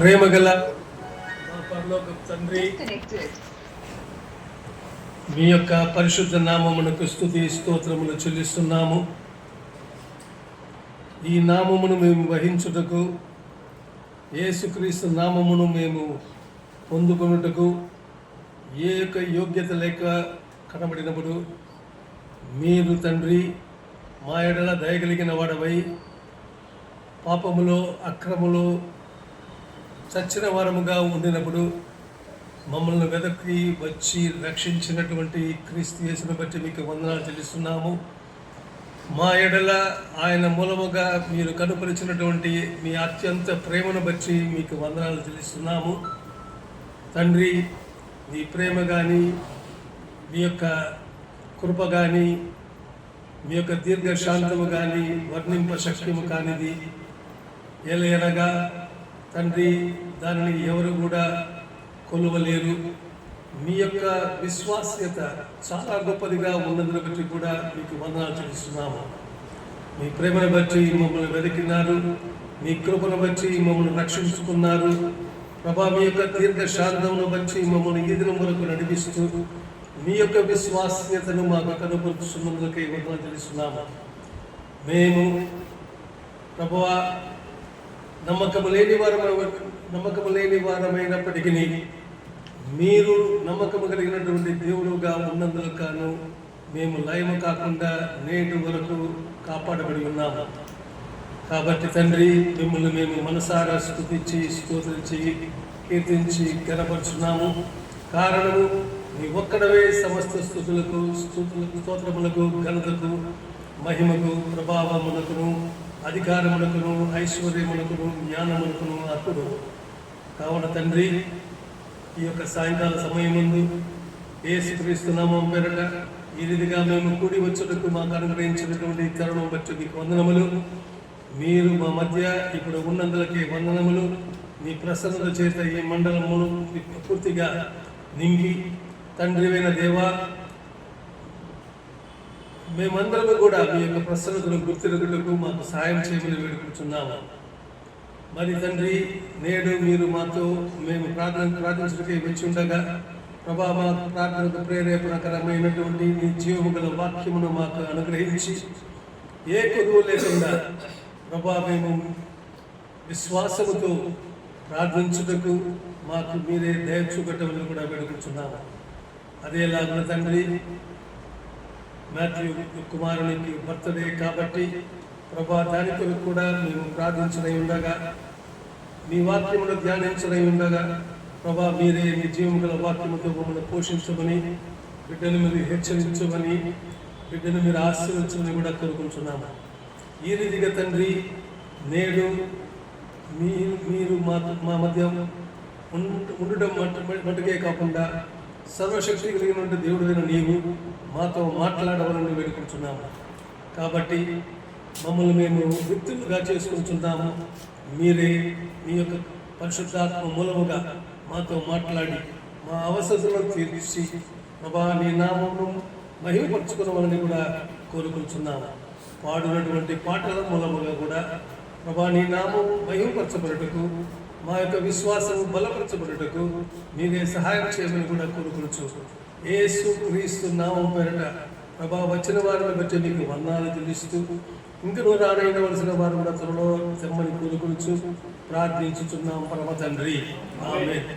ప్రేమగల మా పరలోకపు తండ్రి, మీ యొక్క పరిశుద్ధ నామమునకు స్తుతి స్తోత్రములు చెల్లిస్తున్నాము. ఈ నామమును మేము వహించుటకు, యేసుక్రీస్తు నామమును మేము పొందుకొనుటకు ఏ యొక్క యోగ్యత లేక కనబడినప్పుడు మీరు తండ్రి మా ఎడల దయగలిగిన వాడవై పాపములో అక్రములో చచ్చిన వారముగా ఉండినప్పుడు మమ్మల్ని వెదకి వచ్చి రక్షించినటువంటి క్రీస్తు యేసును బట్టి మీకు వందనాలు చెల్లిస్తున్నాము. మా ఎడల ఆయన మూలముగా మీరు కనుపరిచినటువంటి మీ అత్యంత ప్రేమను బట్టి మీకు వందనాలు చెల్లిస్తున్నాము. తండ్రి, మీ ప్రేమ కానీ, మీ యొక్క కృప కానీ, మీ యొక్క దీర్ఘశాంతము కానీ వర్ణింప శక్యము కానిది. ఎలయనగా తండ్రి, దానిని ఎవరు కూడా కొలువలేరు. మీ యొక్క విశ్వాస్యత చాలా గొప్పదిగా ఉన్నదని బట్టి కూడా మీకు వందనాలు చెల్లిస్తున్నాము. మీ ప్రేమను బట్టి మమ్మల్ని వెతికినారు, మీ కృపను బట్టి మమ్మల్ని రక్షించుకున్నారు. ప్రభా, మీ యొక్క దీర్ఘశాంతమును బట్టి మమ్మల్ని ఈ దినం వరకు నడిపిస్తూ మీ యొక్క విశ్వాస్యతను మాకు కనుపరుచున్నందుకే వందనాలు చెల్లిస్తున్నాము. మేము ప్రభువా నమ్మకము లేని వారమైనప్పటికీ మీరు నమ్మకము కలిగినటువంటి దేవుడుగా ఉన్నందుకు మేము లయము కాకుండా నేటి వరకు కాపాడబడి ఉన్నాము. కాబట్టి తండ్రి, మిమ్మల్ని మేము మనసారా స్తుతించి స్తోత్రించి కీర్తించి గణపరుచున్నాము. కారణము నీ ఒక్కడవే సమస్త స్తుతులకు స్తోత్రములకు ఘనతకు మహిమకు ప్రభావమునకును అధికారమునకును ఐశ్వర్యమునకును జ్ఞానమునకును అర్హుడు. కావున తండ్రి, ఈ యొక్క సాయంకాల సమయం ముందు యేసుక్రీస్తు నామం పేరట ఈ రీతిగా మేము కూడి వచ్చుటకు మాకు అనుగ్రహించినటువంటి తరుణం బట్టి మీకు వందనములు. మీరు మా మధ్య ఇప్పుడు ఉన్నందులకే వందనములు. మీ ప్రసన్నత చేత ఈ మండలమును పూర్తిగా నింపి తండ్రివైన దేవా, మేమందరము కూడా మీ యొక్క ప్రసన్నతను గుర్తిరుగుటకు మాకు సాయం చేయమని వేడుకుంటున్నాము. మరి తండ్రి, నేడు మీరు మాతో మేము ప్రార్థించడానికి వచ్చి ఉండగా ప్రభా, మా ప్రార్థనకు ప్రేరేపణకరమైనటువంటి మీ జీవము గల వాక్యమును మాకు అనుగ్రహించి ఏ కొదువు లేకుండా ప్రభా మేము విశ్వాసముతో ప్రార్థించుటకు మాకు మీరే దయ చూపెట్టమని కూడా వేడుకుంటున్నాము. అదేలాగా తండ్రి, మాథ్యూ కుమారునికి బర్త్డే కాబట్టి ప్రభా, దాని కొరకు కూడా మేము ప్రార్థించనై ఉండగా, మీ వాక్యమును ధ్యానించనై ఉండగా ప్రభా, మీరే మీ జీవం గల వాక్యముతో మమ్మల్ని పోషించమని, బిడ్డను మీరు హెచ్చరించమని, బిడ్డను మీరు ఆశీర్వదించమని కూడా కోరుకుంటున్నాము. ఈ రీతిగా తండ్రి, నేడు మీరు మా మధ్య ఉండటం మటుకే కాకుండా సర్వశక్తి కలిగిన దేవుడైన నీవు మాతో మాట్లాడవాలని వేడుకుంటున్నాము. కాబట్టి మమ్మల్ని మేము వ్యక్తులుగా చేసుకుంటున్నాము. మీరే మీ యొక్క పరిశుద్ధాత్మ మూలముగా మాతో మాట్లాడి మా అవసరాలను తీర్చి ప్రభా, నీ నామమును మహిమపరచుకున్నామని కూడా కోరుకుంటున్నాము. పాడినటువంటి పాటల మూలముగా కూడా ప్రభా, నీ నామం మహిమపరచబడుటకు, మా యొక్క విశ్వాసము బలపరచబడుటకు మీరే సహాయం చేయమని కూడా కోరుకోవచ్చు. యేసు క్రీస్తు నామం పేరట ప్రభా, వచ్చిన వారిని బట్టి మీకు వందనాలు చెల్లిస్తూ ఇంకనూ రానైనవలసిన వారు కూడా త్వరలో తెమ్మని కోరుకోవచ్చు ప్రార్థించుచున్నాం పరమ తండ్రి. ఆమేన్.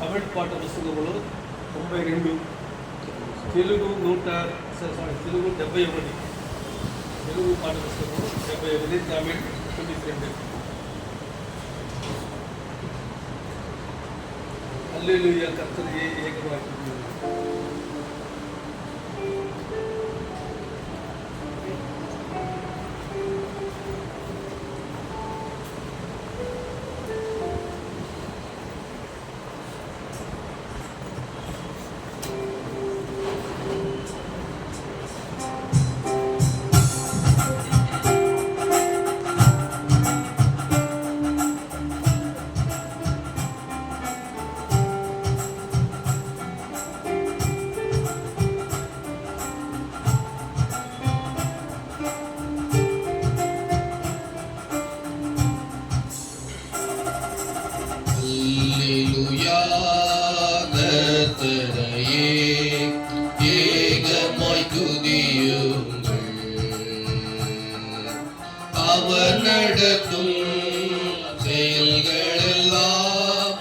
తమిళ పాట పుస్తకములో 92, తెలుగు 71, తెలుగు పాట పుస్తకము 71, తమిళ్ 92. அல்லேலூயா, கர்த்தரையே ஏகமாக்கி அவர் நடத்தும் செயல்களெல்லாம்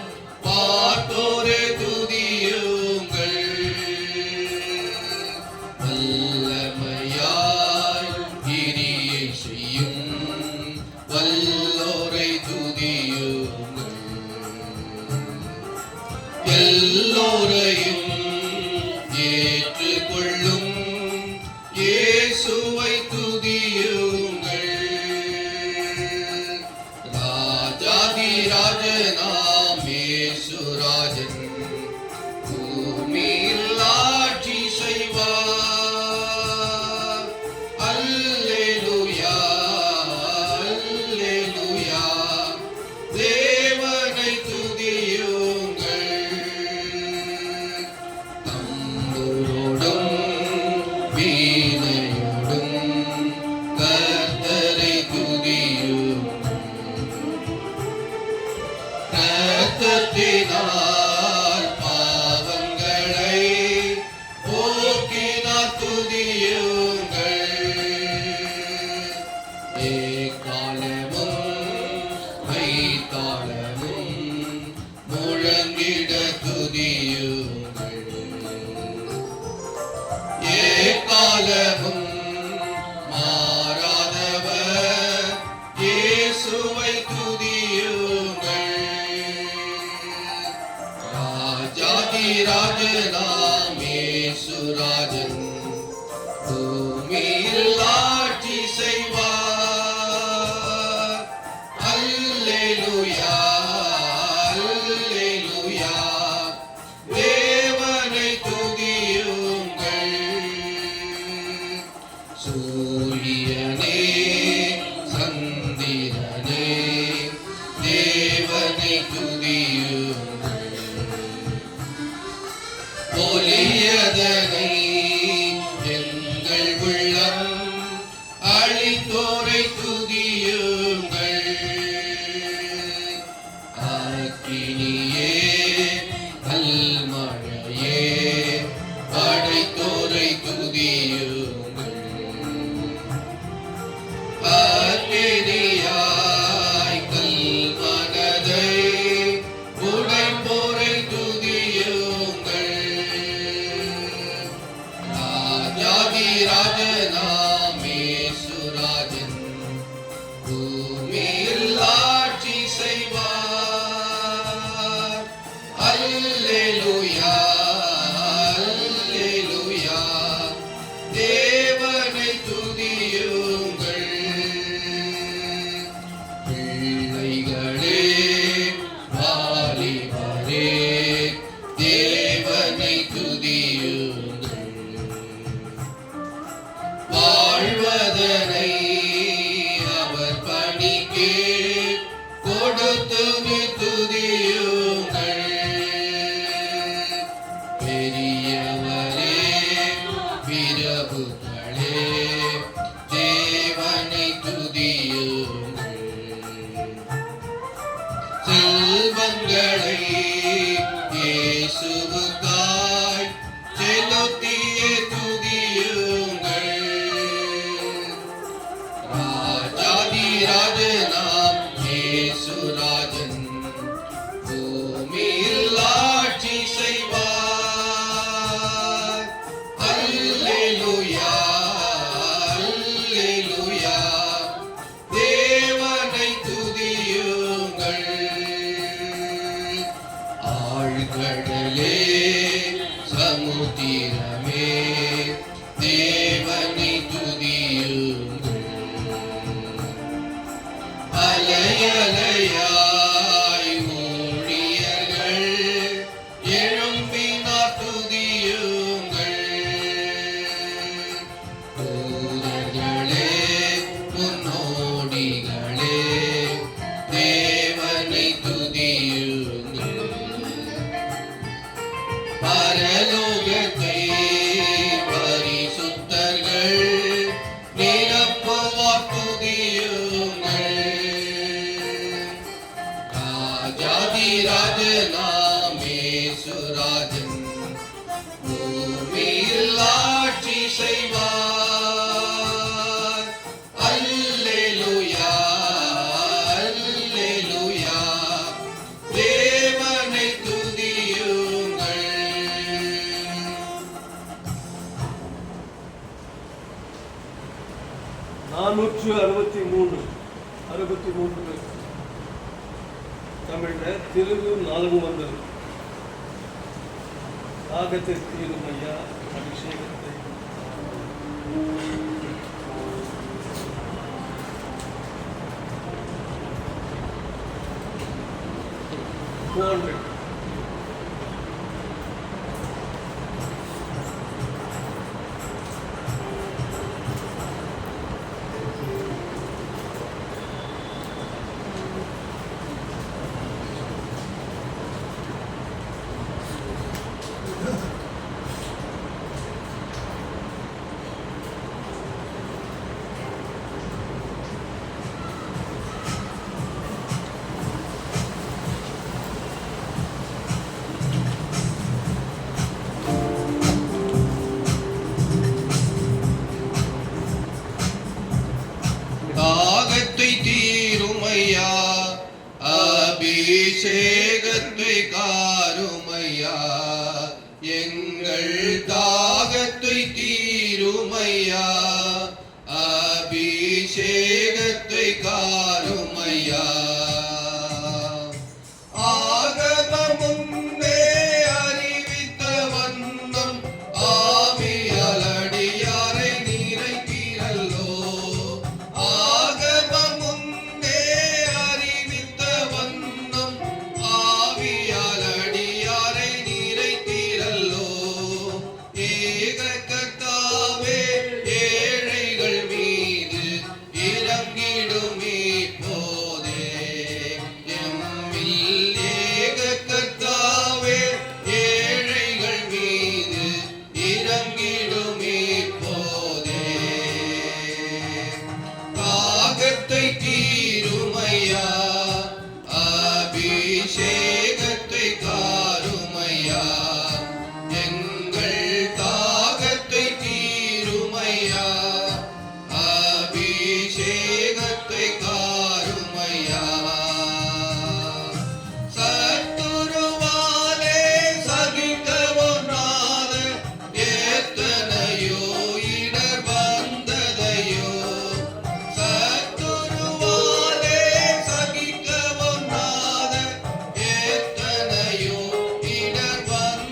பார்த்தோரே துதியுங்கள். வல்லமையாய் கிரியை செய்யும் வல்லோரை துதியுங்கள். எல்லோரையும் ஏற்றுக்கொள்ளும் இயேசுவை துதியுங்கள். ராஜாதிராஜனாம் இயேசுராஜன் பூமியில் ஆட்சி செய்வார். அல்லேலூயா, அல்லேலூயா, தேவனை துதியுங்கள். தம்புரோடும் வீணையோடும் கர்த்தரை துதியுங்கள். இரத்தத்தினால் பாவங்களை போக்கினார் துதியுங்கள். ஏகாலமும் கைத்தாளமும் முழங்கிட துதியுங்கள். ஏகாலமும் மாறாதவர் இயேசுவை துதியுங்கள். ராஜாதிராஜனாம் இயேசுராஜன் பூமியில் ஆட்சி செய்வார். அல்லேலூயா, அல்லேலூயா, தேவனை துதியுங்கள். சூரியனே சந்திரனே தேவனை துதியுங்கள். ஒளியதனை எங்கள் உள்ளம் அழித்தோரை துதியுங்கள். அக்கினியே கல்மழையே அடைத்தோரை துதியுங்கள். அக்கினியாய் கல்மனதை உடைப்போரை துதியுங்கள். ராஜாதிராஜனாம் இயேசுராஜன் பூமியில் ஆட்சி செய்வார். அல்லேலூயா, அல்லேலூயா, தேவனை துதியுங்கள். பிள்ளைகளே வாலிபரே தேவனை துதியுங்கள். வாழ்வதனை அவர் பணிக்கே கொடுத்து துதியுங்கள். பெரியவரே பிரபுக்களே தேவனை துதியுங்கள். செல்வங்களை இயேசு கடலே சமுத்திரமே தேவனை துதியுங்கள். அலையலையாய் ஊழியர்கள் எழும்பினார் துதியுங்கள். தூதர்களே முன்னோடிகளே தேவனை துதியுங்கள். பரலோகத்தை பரிசுத்தர்கள் நிரப்புவார் துதியுங்கள். ராஜாதிராஜனாம் இயேசுராஜன் பூமியில் ஆட்சி செய்வார். அல்லேலூயா அல்லேலூயா தேவனை துதியுங்கள். 463 தமிழ்ல தெலுங்கு 4 வந்தது. தாகத்தை தீரும் ஐயா அபிஷேகத்தை. தாகத்தை தீருமையா அபிஷேகத்தை காருமையா. எங்கள் தாகத்தை தீருமையா அபிஷேகத்தை காருமையா. ஆகமமுன்னே அறிவித்த வண்ணம் ஆவியால் அடியாரை நிறைத்தீரல்லோ. ஆகமமுன்னே அறிவித்த வண்ணம் ஆவியால் அடியாரை நிறைத்தீரல்லோ. ஏக கர்த்தாவே ஏழைகள் மீது இறங்கிடுமே போதே. எம்மில் ஏக கர்த்தாவே ஏழைகள் மீது இறங்கிடுமே போதே. தாகத்தை தீருமையா அபிஷேகத்தை காருமையா. எங்கள் தாகத்தை தீருமையா அபிஷேகத்தை காருமையா. சத்துருவாலே சகிக்கவொண்ணாத எத்தனையோ இடர் வந்ததையோ. சத்துருவாலே சகிக்கவொண்ணாத எத்தனையோ இடர் வந்ததையோ.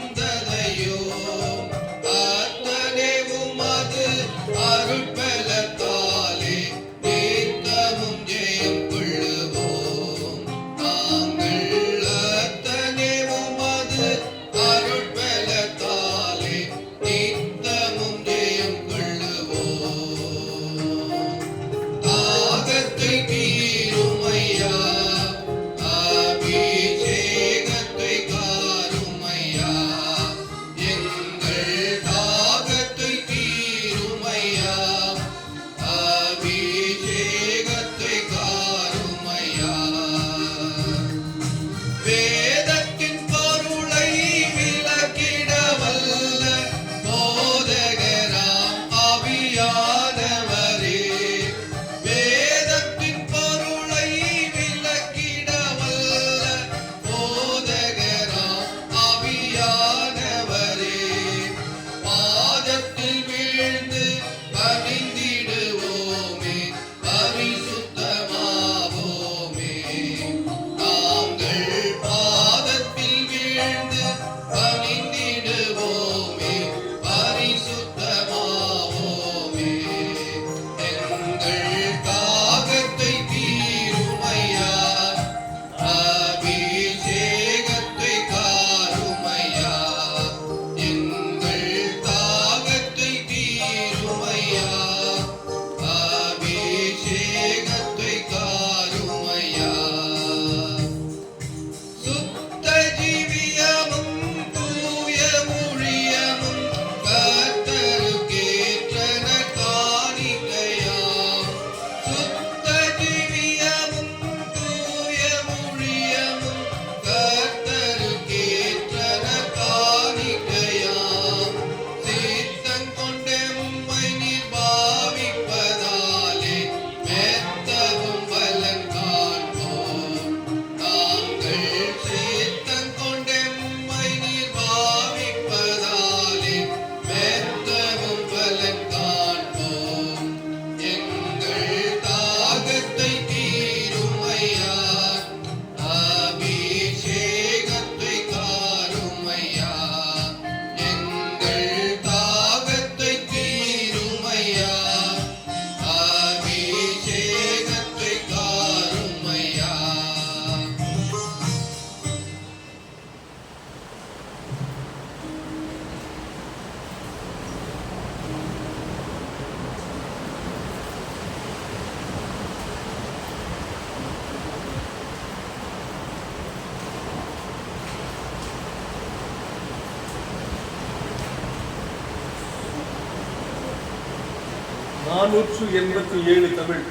487 తమిళ్,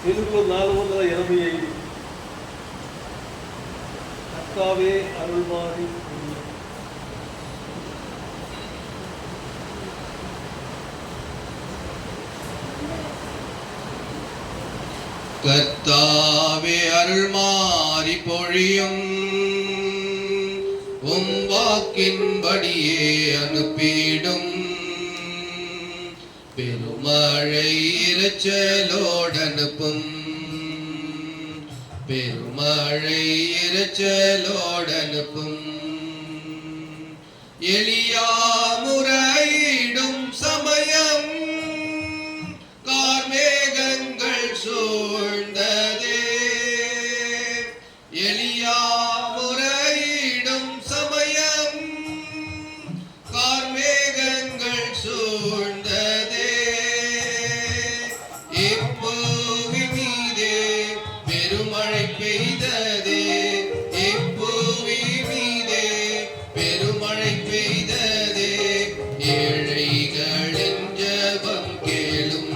తెలుగులో 485. కర్తావే అరుள்వారి கர்த்தாவே அருள்மாறி பொழியும் உம் வாக்கின்படியே அனுப்பிடும் பெருமழை இரைச்சலோடனுப்பும் பெருமழை இரைச்சலோடனுப்பும் எலியா முறையிடும் சமயம் கார்மேகங்கள் சூழ்ந்ததே எலியா முறையிடும் சமயம் கார்மேகங்கள் சூழ்ந்ததே இப்பூவி மீதே பெருமழை பெய்ததே இப்பூவி மீதே பெருமழை பெய்ததே ஏழைகளின் ஜெபம் கேளும்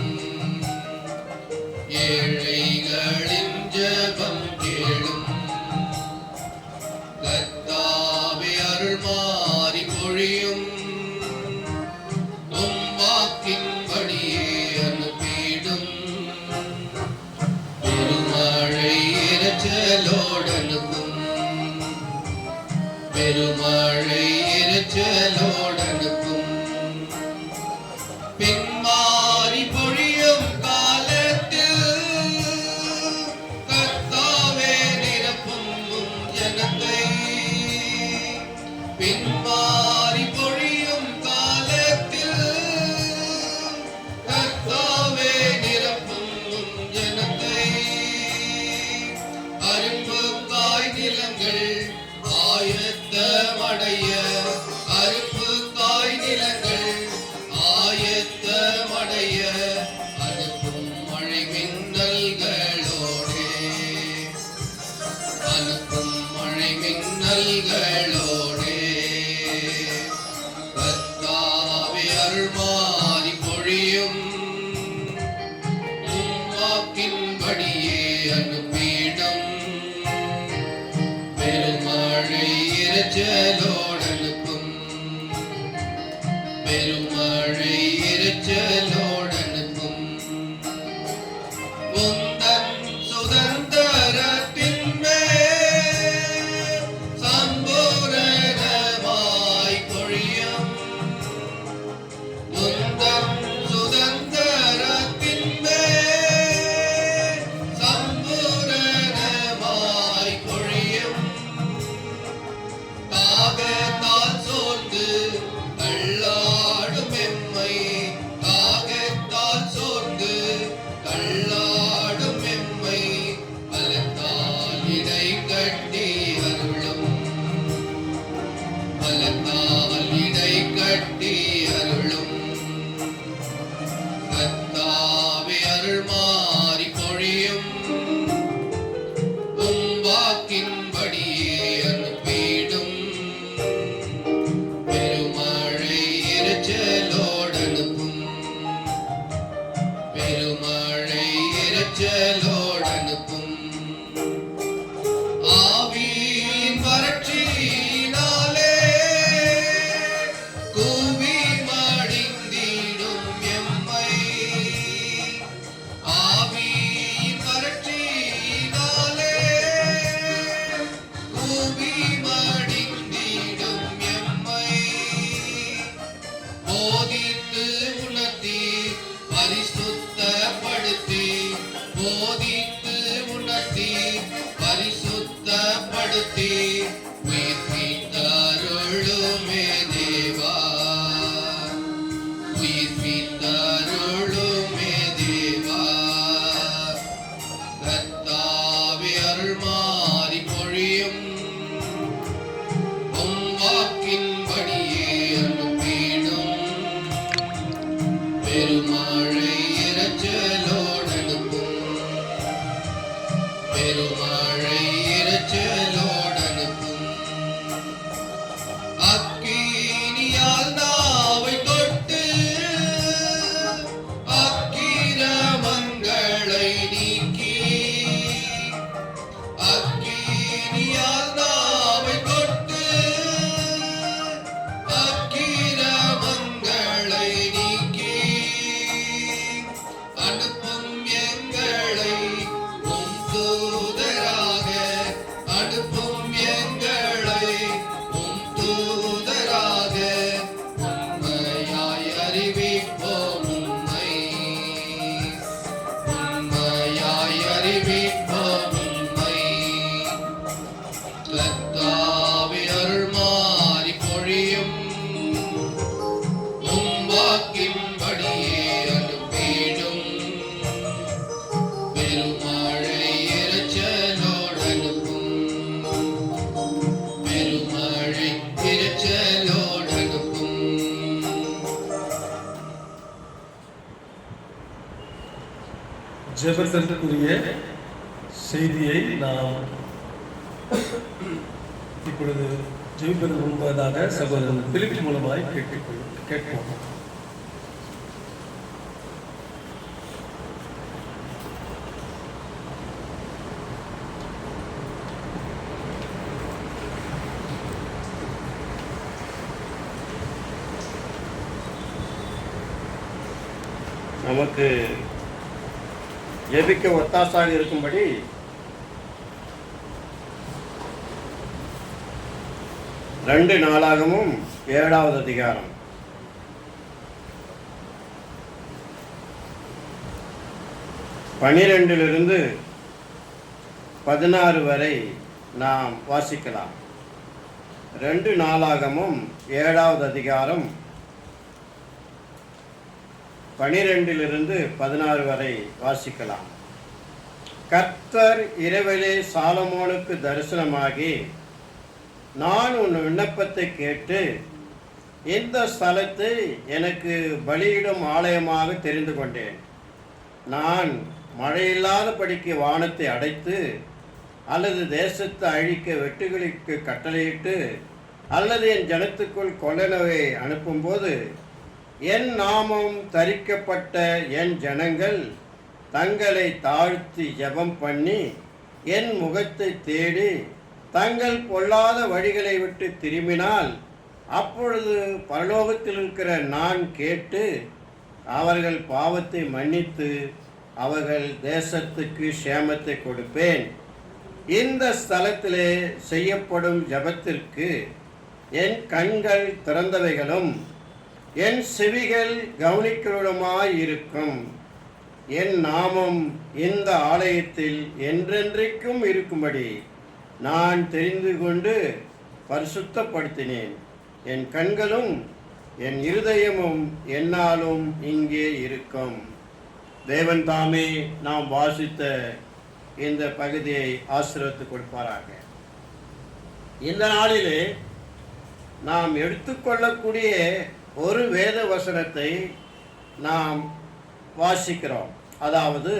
ஏழைகளின் ஜெபம் கேளும் கர்த்தாவே அருள்மாறி பொழியும் உம் வாக்கின்படியே அனுப்பிடும் பெருமழை இரைச்சலோடனுப்பும் பெருமழை இரைச்சலோடனுப்பும் பின்மாறி பொழியும் காலத்தில் கர்த்தாவே நிரப்பும் உம் ஜனத்தை பின்மாறி பொழியும் காலத்தில் கர்த்தாவே நிரப்பும் உம் ஜனத்தை அரும்பு காய் நிலங்கள் ஆயத்தமடைய அரும்பு காய் நிலங்கள் ஆயத்தமடைய அனுப்பும் மழை மின்னல்களோடே அனுப்பும் மழை மின்னல்களோடே கர்த்தாவே அருள்மாறி பொழியும் உம் வாக்கின்படியே அனுப்பிடும் பெருமழை இரைச்சலோடனுப்பும் பெருமழை இரைச்சலோடனுப்பும் உந்தன் சுதந்திரத்தின் மேல் சம்பூரணமாய் பொழியும் உந்தன் சுதந்திரத்தின் மேல் சம்பூரணமாய் பொழியும் தாகத்தால் சோர்ந்து தள்ளாடும் எம்மை தாகத்தால் சோர்ந்து தள்ளாடும் எம்மை பலத்தால் இடை கட்டி அருளும் பலத்தால் இடை கட்டி அருளும் கர்த்தாவே அருள்மாறி பொழியும் உம் வாக்கின்படியே அனுப்பிடும் பெருமழை இரைச்சலோடனுப்பும் பெருமழை இரைச்சலோடனுப்பும் ஆவியின் வறட்சியினாலே தூதராக உண்மையாய் அறிவிப்போம் உண்மை. உண்மையாய் அறிவிப்போம் உண்மை. கர்த்தாவே அருள் மாறி பொழியும் உம்வாக்கின்படியே அனுப்பிடும் பெருமழை இரைச்சலோடு அனுப்பும். பெருமழை இரைச்சலோடு அனுப்பும். ஜெபத்திற்குரிய செய்தியை நாம் இப்பொழுது ஜெபிப்பதற்கு முன்பதாக சகோதரன் பிலிப் மூலமாய் கேட்போம். நமக்கு ஜெபிக்க ஒத்தாசாக இருக்கும்படி ரெண்டு நாளாகமும் 7வது அதிகாரம் 12 16 வரை நாம் வாசிக்கலாம். 2 நாளாகமும் 7வது அதிகாரம் 12 16 வரை வாசிக்கலாம். கர்த்தர் இரவிலே சாலமோனுக்கு தரிசனமாகி, நான் உன் விண்ணப்பத்தை கேட்டு இந்த ஸ்தலத்தை எனக்கு பலியிடும் ஆலயமாக தெரிந்து கொண்டேன். நான் மழையில்லாதபடிக்கு வானத்தை அடைத்து அல்லது தேசத்தை அழிக்க வெட்டுகளுக்கு கட்டளையிட்டு அல்லது என் ஜனத்துக்குள் கொள்ளனவை அனுப்பும்போது என் நாமம் தரிக்கப்பட்ட என் ஜனங்கள் தங்களை தாழ்த்தி ஜெபம் பண்ணி என் முகத்தை தேடி தங்கள் பொல்லாத வழிகளை விட்டு திரும்பினால் அப்பொழுது பரலோகத்தில் இருக்கிற நான் கேட்டு அவர்கள் பாவத்தை மன்னித்து அவர்கள் தேசத்துக்கு சேமத்தை கொடுப்பேன். இந்த ஸ்தலத்திலே செய்யப்படும் ஜெபத்திற்கு என் கண்கள் திறந்தவைகளும் என் செவிகள் கவனிக்கிறவளுமாய் இருக்கும். என் நாமம் இந்த ஆலயத்தில் என்றென்றைக்கும் இருக்கும்படி நான் தெரிந்து கொண்டு பரிசுத்தப்படுத்தினேன். என் கண்களும் என் இருதயமும் என்னாலும் இங்கே இருக்கும். தேவன் தாமே நாம் வாசித்த இந்த பகுதியை ஆசீர்வதித்து கொடுப்பாராக. இந்த நாளிலே நாம் எடுத்துக்கொள்ளக்கூடிய ஒரு வேத வசனத்தை நாம் வாசிக்கிறோம். அதாவது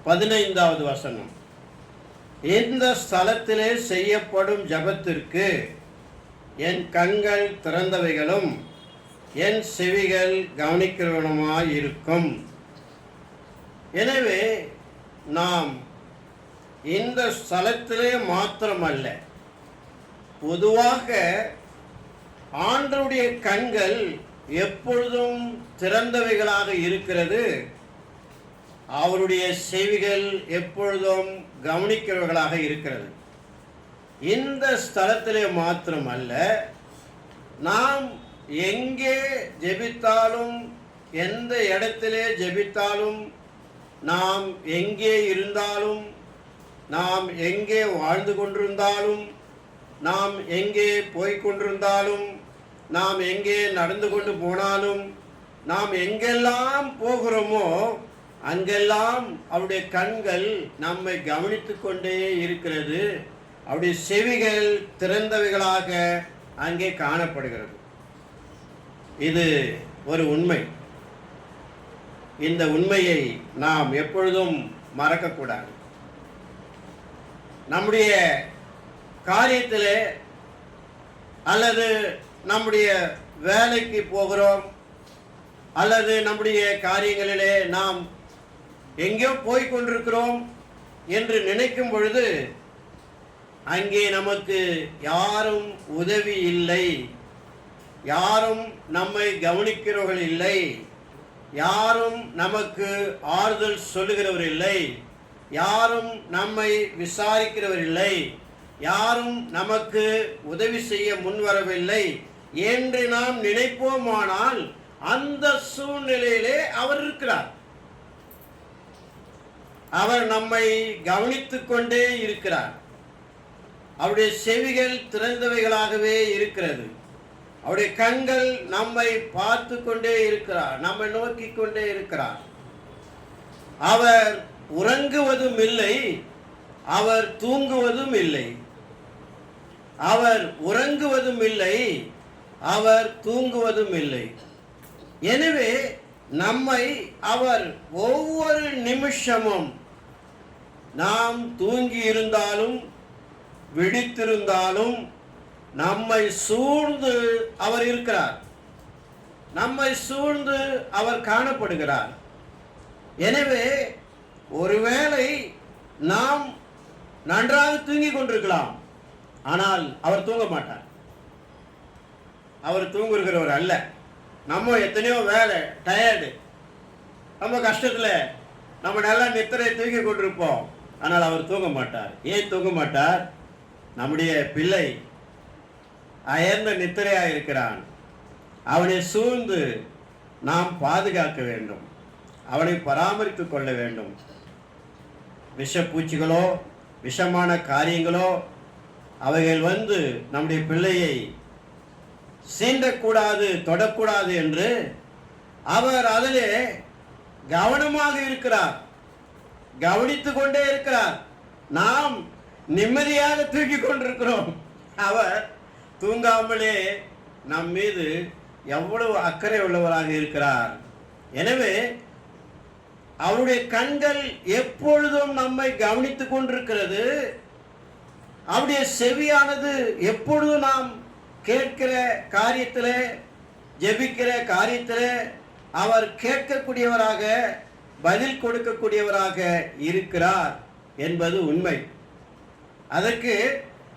15வது வசனம். இந்த ஸ்தலத்திலே செய்யப்படும் ஜெபத்திற்கு என் கண்கள் திறந்தவைகளும் என் செவிகள் கவனிக்கிறவனுமாய் இருக்கும். எனவே நாம் இந்த ஸ்தலத்திலே மாத்திரமல்ல, பொதுவாக ஆண்டவருடைய கண்கள் எப்பொழுதும் திறந்தவைகளாக இருக்கிறது. அவருடைய செவிகள் எப்பொழுதும் கவனிக்கிறவர்களாக இருக்கிறது. இந்த ஸ்தலத்திலே மாத்திரமல்ல, நாம் எங்கே ஜெபித்தாலும் எந்த இடத்திலே ஜெபித்தாலும் நாம் எங்கே இருந்தாலும் நாம் எங்கே வாழ்ந்து கொண்டிருந்தாலும் நாம் எங்கே போய்கொண்டிருந்தாலும் நாம் எங்கே நடந்து கொண்டு போனாலும் நாம் எங்கெல்லாம் போகிறோமோ அங்கெல்லாம் அவருடைய கண்கள் நம்மை கவனித்து கொண்டே இருக்கிறது. அவருடைய செவிகள் திறந்தவைகளாக அங்கே காணப்படுகிறது. இது ஒரு உண்மை. இந்த உண்மையை நாம் எப்பொழுதும் மறக்கக்கூடாது. நம்முடைய காரியத்திலே அல்லது நம்முடைய வேலைக்கு போகிறோம் அல்லது நம்முடைய காரியங்களிலே நாம் எங்கேயோ போய் கொண்டிருக்கிறோம் என்று நினைக்கும் பொழுது அங்கே நமக்கு யாரும் உதவி இல்லை, யாரும் நம்மை கவனிக்கிறவர்கள் இல்லை, யாரும் நமக்கு ஆறுதல் சொல்லுகிறவர் இல்லை, யாரும் நம்மை விசாரிக்கிறவர் இல்லை, யாரும் நமக்கு உதவி செய்ய முன்வரவில்லை என்று நாம் நினைப்போமானால் அந்த சூழ்நிலையிலே அவர் இருக்கிறார். அவர் நம்மை கவனித்துக் கொண்டே இருக்கிறார். அவருடைய செவிகள் திறந்தவைகளாகவே இருக்கிறது. அவருடைய கண்கள் நம்மை பார்த்து கொண்டே இருக்கிறார், நம்மை நோக்கி கொண்டே இருக்கிறார். அவர் உறங்குவதும் இல்லை, அவர் தூங்குவதும் இல்லை. அவர் உறங்குவதும் இல்லை, அவர் தூங்குவதும் இல்லை. எனவே நம்மை அவர் ஒவ்வொரு நிமிஷமும் நாம் தூங்கி இருந்தாலும் விழித்திருந்தாலும் நம்மை சூழ்ந்து அவர் இருக்கிறார். நம்மை சூழ்ந்து அவர் காணப்படுகிறார். எனவே ஒருவேளை நாம் நன்றாக தூங்கிக் கொண்டிருக்கலாம், ஆனால் அவர் தூங்க மாட்டார். அவர் தூங்குகிறவர் அல்ல. நம்ம எத்தனையோ வேலை, டயர்டு, நம்ம கஷ்டத்தில் நம்ம நல்லா நித்திரை தூங்கி கொண்டிருப்போம், ஆனால் அவர் தூங்க மாட்டார். ஏன் தூங்க மாட்டார்? நம்முடைய பிள்ளை அயர்ந்த நித்திரையாக இருக்கிறான். அவனை சூழ்ந்து நாம் பாதுகாக்க வேண்டும், அவனை பராமரித்து கொள்ள வேண்டும். விஷப்பூச்சிகளோ விஷமான காரியங்களோ அவைகள் வந்து நம்முடைய பிள்ளையை சீண்டக்கூடாது, தொடக்கூடாது என்று அவர் அதிலே கவனமாக இருக்கிறார், கவனித்து கொண்டே இருக்கிறார். நாம் நிம்மதியாக தூக்கி கொண்டிருக்கிறோம். அவர் தூங்காமலே நம் மீது எவ்வளவு அக்கறை உள்ளவராக இருக்கிறார். எனவே அவருடைய கண்கள் எப்பொழுதும் நம்மை கவனித்துக் கொண்டிருக்கிறது. அவருடைய செவியானது எப்பொழுதும் நாம் கேட்கிற காரியத்தில், ஜெபிக்கிற காரியத்தில் அவர் கேட்கக்கூடியவராக, பதில் கொடுக்கக்கூடியவராக இருக்கிறார் என்பது உண்மை. அதற்கு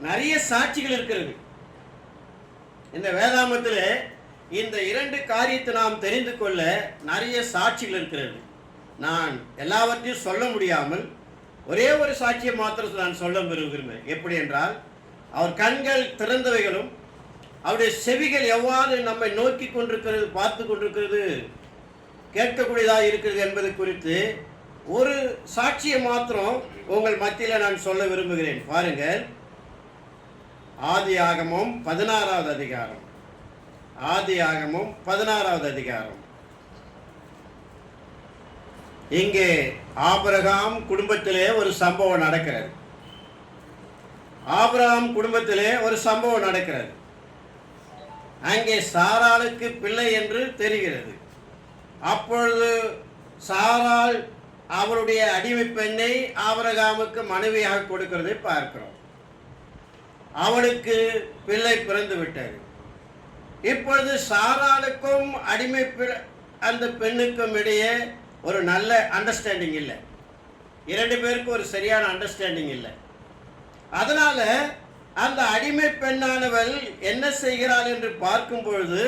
நிறைய சாட்சிகள் இருக்கிறது. இந்த வேதாமத்தில் இந்த இரண்டு காரியத்தை நாம் தெரிந்து கொள்ள நிறைய சாட்சிகள் இருக்கிறது. நான் எல்லாவற்றையும் சொல்ல முடியாமல் ஒரே ஒரு சாட்சியை மாத்திரம் நான் சொல்ல விரும்புகிறேன். எப்படி என்றால், அவர் கண்கள் திறந்தவைகளும் அவருடைய செவிகள் எவ்வாறு நம்மை நோக்கி கொண்டிருக்கிறது, பார்த்து கொண்டிருக்கிறது, கேட்கக்கூடியதாக இருக்கிறது என்பது குறித்து ஒரு சாட்சியை மாத்திரம் உங்கள் மத்தியில் நான் சொல்ல விரும்புகிறேன். பாருங்கள், ஆதியாகமம் 16வது அதிகாரம். ஆதியாகமம் 16வது அதிகாரம். இங்கே ஆபிரகாம் குடும்பத்திலே ஒரு சம்பவம் நடக்கிறது. ஆபிரகாம் குடும்பத்திலே ஒரு சம்பவம் நடக்கிறது. அங்கே சாராளுக்கு பிள்ளை என்று தெரிகிறது. அப்பொழுது சாராள் அவருடைய அடிமை பெண்ணை ஆபிரகாமுக்கு மனைவியாக கொடுக்கிறதை பார்க்கிறோம். அவளுக்கு பிள்ளை பிறந்து விட்டது. இப்பொழுது சாராளுக்கும் அடிமை அந்த பெண்ணுக்கும் இடையே ஒரு நல்ல அண்டர்ஸ்டாண்டிங் இல்லை. இரண்டு பேருக்கும் ஒரு சரியான அண்டர்ஸ்டாண்டிங் இல்லை. அதனால அந்த அடிமை பெண்ணானவள் என்ன செய்கிறாள் என்று பார்க்கும் பொழுது,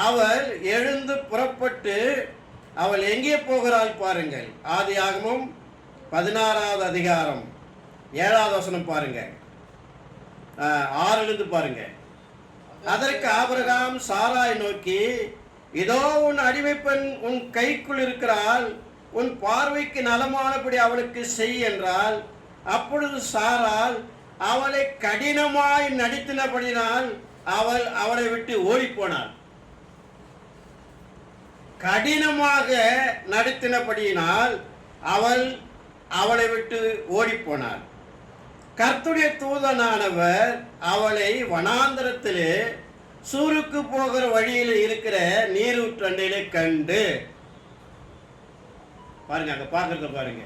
அவள் எழுந்து புறப்பட்டு அவள் எங்கே போகிறாள் பாருங்கள். ஆதியாகமம் 16வது அதிகாரம் 7வது வசனம் பாருங்க, 6லிருந்து பாருங்க. அதற்கு ஆபிரகாம் சாராய் நோக்கி, இதோ உன் அடிமை பெண் உன் கைக்குள் இருக்கிறாள், உன் பார்வைக்கு நலமானபடி அவளுக்கு செய் என்றால். அப்பொழுது சாராள் அவளை கடினமாய் நடித்தினபடினால் அவள் அவளை விட்டு ஓடிப்போனாள். கடினமாக நடித்தினபடியினால் அவள் அவளை விட்டு ஓடிப்போனாள். கர்த்தருடைய தூதனானவர் அவளை வனாந்தரத்திலே சூருக்கு போகிற வழியில் இருக்கிற நீரூற்றண்டையிலே கண்டு, பாருங்க, அங்க பாக்குறத பாருங்க,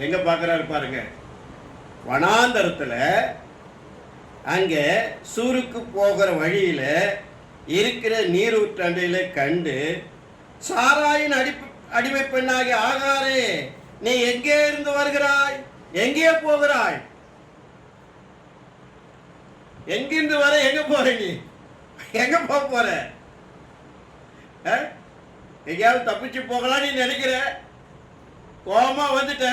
எங்க பாக்குறாரு பாருங்க, வனாந்தரத்துல அங்க சூருக்கு போகிற வழியில இருக்கிற நீரூற்றண்டையில கண்டு, சாராயின் அடிமை பெண்ணாகி ஆகாரே, நீ எங்கே இருந்து வருகிறாய், எங்கே போகிறாய், எங்கிருந்து வர, எங்க போற, நீ எங்க போற, எங்கேயாவது தப்பிச்சு போகலாம் நீ நினைக்கிற, கோபமா வந்துட்ட.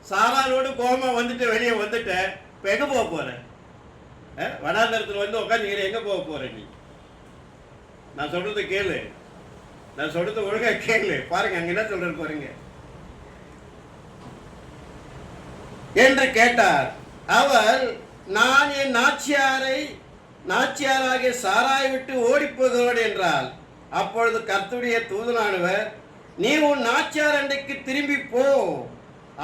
சாராளோடு கோபமா வந்துட்டு வெளியே வந்துட்டேன். இப்போ எங்கே போக போகிறேன்? வனாந்தரத்தில் வந்து உட்காந்து எங்கே போக போகிறேன்? நீ நான் சொல்கிறது கேளு, நான் சொல்கிறது ஒழுங்காக கேளு. பாருங்க அங்கே என்ன சொல்கிறது பாருங்க என்று கேட்டார். அவர், நான் என் நாச்சியாராகிய சாராயை விட்டு ஓடி போகிறோடு என்றால், அப்பொழுது கர்த்தருடைய தூதனானவர், நீ உன் நாச்சியார் அண்டைக்கு திரும்பி போ,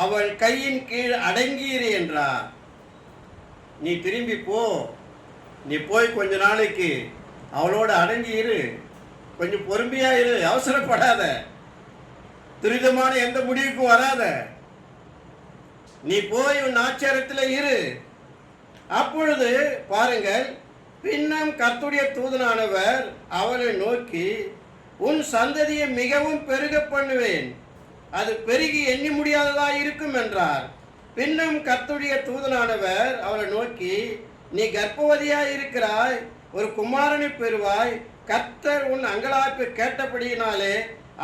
அவள் கையின் கீழ் அடங்கியிரு என்றார். நீ திரும்பி போ, நீ போய் கொஞ்ச நாளைக்கு அவளோட அடங்கி இரு, கொஞ்சம் பொறுமையா இரு, அவசரப்படாத, துரிதமான எந்த முடிவுக்கும் வராத, நீ போய் உன் நாச்சியாரத்தில் இரு. அப்பொழுது பாருங்கள், பின்னும் கர்த்தருடைய தூதனானவர் அவளை நோக்கி, உன் சந்ததியை மிகவும் பெருக பண்ணுவேன், அது பெருகி எண்ணி முடியாததா இருக்கும் என்றார். பின்னும் கர்த்தருடைய தூதனானவர் அவளை நோக்கி, நீ கர்ப்பவதியாய் இருக்கிறாய், ஒரு குமாரனை பெறுவாய், கர்த்தர் உன் அங்கலாய்ப்பை கேட்டபடியினாலே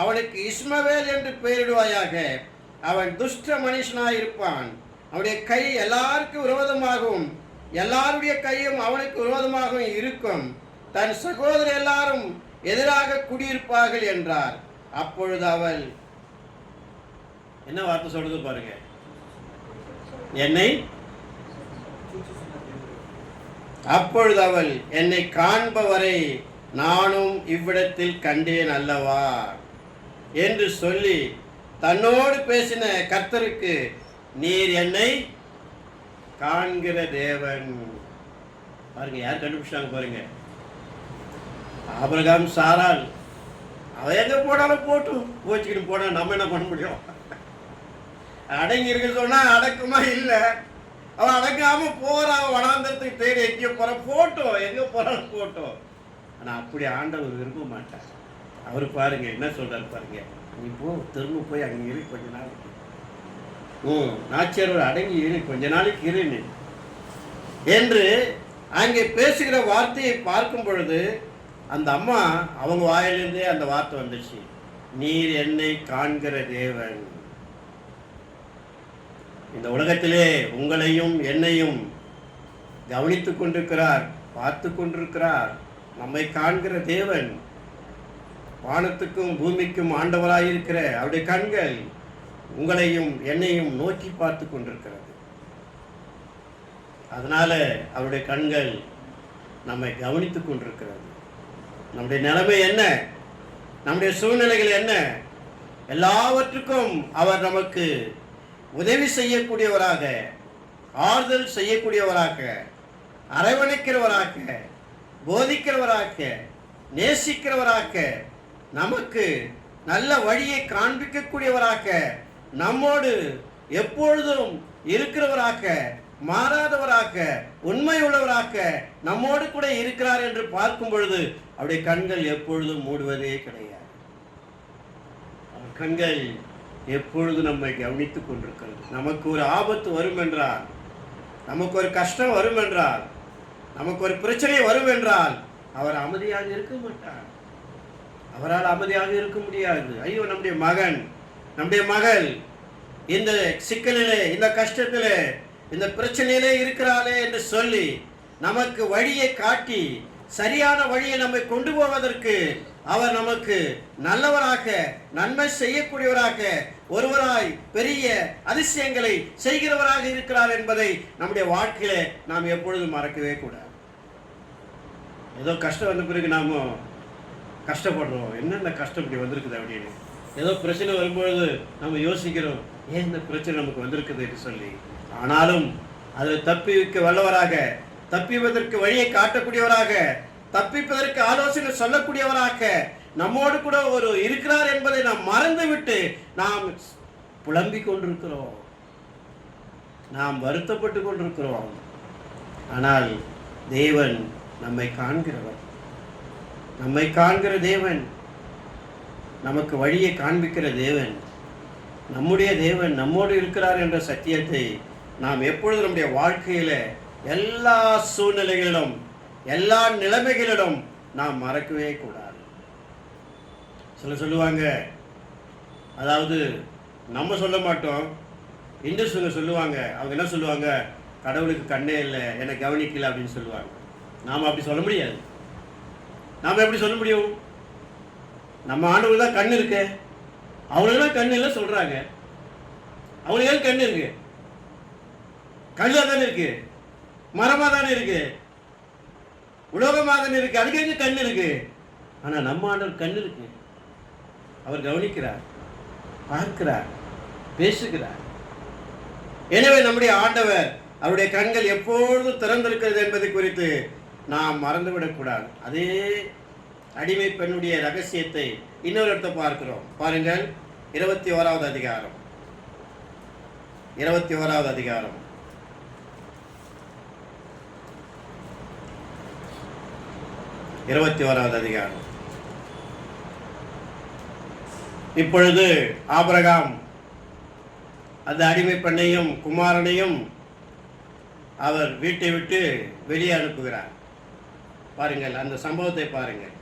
அவனுக்கு இஸ்மவேல் என்று பெயரிடுவாயாக. அவன் துஷ்ட மனுஷனாய் இருப்பான், அவனுடைய கை எல்லாருக்கும் விரோதமாகவும் எல்லாருடைய கையும் அவனுக்கு விரோதமாகவும் இருக்கும், தன் சகோதரர் எல்லாரும் எதிராக குடியிருப்பார்கள் என்றார். அப்பொழுது அவள் என்ன வார்த்தை சொல்றது பாருங்க, அப்பொழுது அவள், என்னை காண்பவரை நானும் இவ்விடத்தில் கண்டேன் அல்லவா என்று சொல்லி தன்னோடு பேசின கர்த்தருக்கு, நீர் என்னை காண்கிற தேவன். பாருங்க யார் கண்டுபிடிச்சாங்க பாருங்க, ஆபிரகாம் சாராள். அவ எங்க போனாலும் போட்டும், கோச்சிக்கிட்டு போனா நம்ம என்ன பண்ண முடியும்? அடங்கி இருக்க சொன்னா அடக்குமா இல்லை, அவன் அடங்காம போறான், வனாந்தரத்துக்கு தேடி எங்கே போற போட்டோம், எங்க போறாலும் போட்டோம். ஆனா அப்படி ஆண்டவர் விரும்ப மாட்டார். அவர் பாருங்க என்ன சொல்றாரு பாருங்க, நீ போ, திரும்ப போய் அங்கே இரு கொஞ்ச நாள், நாச்சியாரோட அடங்கி இரு கொஞ்ச நாளைக்கு இருன்னு என்று அங்கே பேசுகிற வார்த்தையை பார்க்கும் பொழுது அந்த அம்மா அவங்க வாயிலிருந்தே அந்த வார்த்தை வந்துச்சு, நீர் என்னை காண்கிற தேவன். இந்த உலகத்திலே உங்களையும் என்னையும் கவனித்துக் கொண்டிருக்கிறார், பார்த்து கொண்டிருக்கிறார். நம்மை காண்கிற தேவன், வானத்துக்கும் பூமிக்கும் ஆண்டவராயிருக்கிற அவருடைய கண்கள் உங்களையும் என்னையும் நோக்கி பார்த்து கொண்டிருக்கிறது. அதனால அவருடைய கண்கள் நம்மை கவனித்துக் கொண்டிருக்கிறது. நம்முடைய நிலைமை என்ன, நம்முடைய சூழ்நிலைகள் என்ன, எல்லாவற்றுக்கும் அவர் நமக்கு உதவி செய்யக்கூடியவராக, ஆறுதல் செய்யக்கூடியவராக, அரவணைக்கிறவராக, போதிக்கிறவராக, நேசிக்கிறவராக, நமக்கு நல்ல வழியை காண்பிக்கக்கூடியவராக, நம்மோடு எப்பொழுதும் இருக்கிறவராக, மாறாதவராக, உண்மை உள்ளவராக நம்மோடு கூட இருக்கிறார் என்று பார்க்கும் பொழுது அவருடைய கண்கள் எப்பொழுதும் மூடுவதே கிடையாது. அவர் கண்கள் எப்பொழுது நம்மை கவனித்துக் கொண்டிருக்கிறது. நமக்கு ஒரு ஆபத்து வரும் என்றால், நமக்கு ஒரு கஷ்டம் வரும் என்றால், நமக்கு ஒரு பிரச்சனை வரும் என்றால் அவர் அமைதியாக இருக்க மாட்டார். அவரால் அமைதியாக இருக்க முடியாது. ஐயோ நம்முடைய மகன், நம்முடைய மகள் இந்த சிக்கலிலே, இந்த கஷ்டத்திலே, இந்த பிரச்சனையிலே இருக்கிறாளே என்று சொல்லி நமக்கு வழியை காட்டி சரியான வழியை நம்மை கொண்டு போவதற்கு அவர் நமக்கு நல்லவராக, நன்மை செய்யக்கூடியவராக, ஒருவராய் பெரிய அதிசயங்களை செய்கிறவராக இருக்கிறார் என்பதை நம்முடைய வாழ்க்கையிலே நாம் எப்பொழுதும் மறக்கவே கூடாது. ஏதோ கஷ்டம் வந்த பிறகு நாம கஷ்டப்படுறோம், என்னென்ன கஷ்டம் இப்படி வந்திருக்குது அப்படின்னு. ஏதோ பிரச்சனை வரும்பொழுது நம்ம யோசிக்கிறோம், ஏன் இந்த பிரச்சனை நமக்கு வந்திருக்குது என்று சொல்லி. ஆனாலும் அதில் தப்பிக்க வல்லவராக, தப்பிப்பதற்கு வழியை காட்டக்கூடியவராக, தப்பிப்பதற்கு ஆலோசனை சொல்லக்கூடியவராக நம்மோடு கூட ஒரு இருக்கிறார் என்பதை நாம் மறந்துவிட்டு நாம் புலம்பிக் கொண்டிருக்கிறோம், நாம் வருத்தப்பட்டு கொண்டிருக்கிறோம். ஆனால் தேவன் நம்மை காண்கிறவர், நம்மை காண்கிற தேவன், நமக்கு வழியை காண்பிக்கிற தேவன், நம்முடைய தேவன் நம்மோடு இருக்கிறார் என்ற சத்தியத்தை நாம் எப்பொழுது நம்முடைய வாழ்க்கையில எல்லா சூழ்நிலைகளிலும், எல்லா நிலைமைகளிலும் நாம் மறக்கவே கூடாது. சொல்லுவாங்க, அதாவது நம்ம சொல்ல மாட்டோம், இந்துஸுங்க சொல்லுவாங்க, அவங்க என்ன சொல்லுவாங்க, கடவுளுக்கு கண்ணே இல்லை, என்னை கவனிக்கல அப்படின்னு சொல்லுவாங்க. நாம் அப்படி சொல்ல முடியாது. நாம் எப்படி சொல்ல முடியும்? நம்ம ஆண்டவருக்கு தான் கண் இருக்கு, அவங்களுக்குலாம் கண் இல்லை சொல்றாங்க. அவங்களுக்கு கண் இருக்கு, கல்லா தானே இருக்கு, மரமா தானே இருக்கு, உலோகமா தானே இருக்கு, அதுக்கு எங்க கண் இருக்கு? ஆனா நம்ம ஆண்டவர் கண் இருக்கு, அவர் கவனிக்கிறார், பார்க்கிறார், பேசுகிறார். எனவே நம்முடைய ஆண்டவர் அவருடைய கண்கள் எப்பொழுதும் திறந்திருக்கிறது என்பதை குறித்து நாம் மறந்துவிடக்கூடாது. அதே அடிமை பெண்ணுடைய ரகசியத்தை இன்னொரு இடத்தை பார்க்கிறோம். பாருங்கள், 21வது அதிகாரம், 21வது அதிகாரம். இப்பொழுது ஆபிரகாம் அந்த அடிமை பெண்ணையும் குமாரனையும் அவர் வீட்டை விட்டு வெளியே அனுப்புகிறார். பாருங்கள், அந்த சம்பவத்தை பாருங்கள்.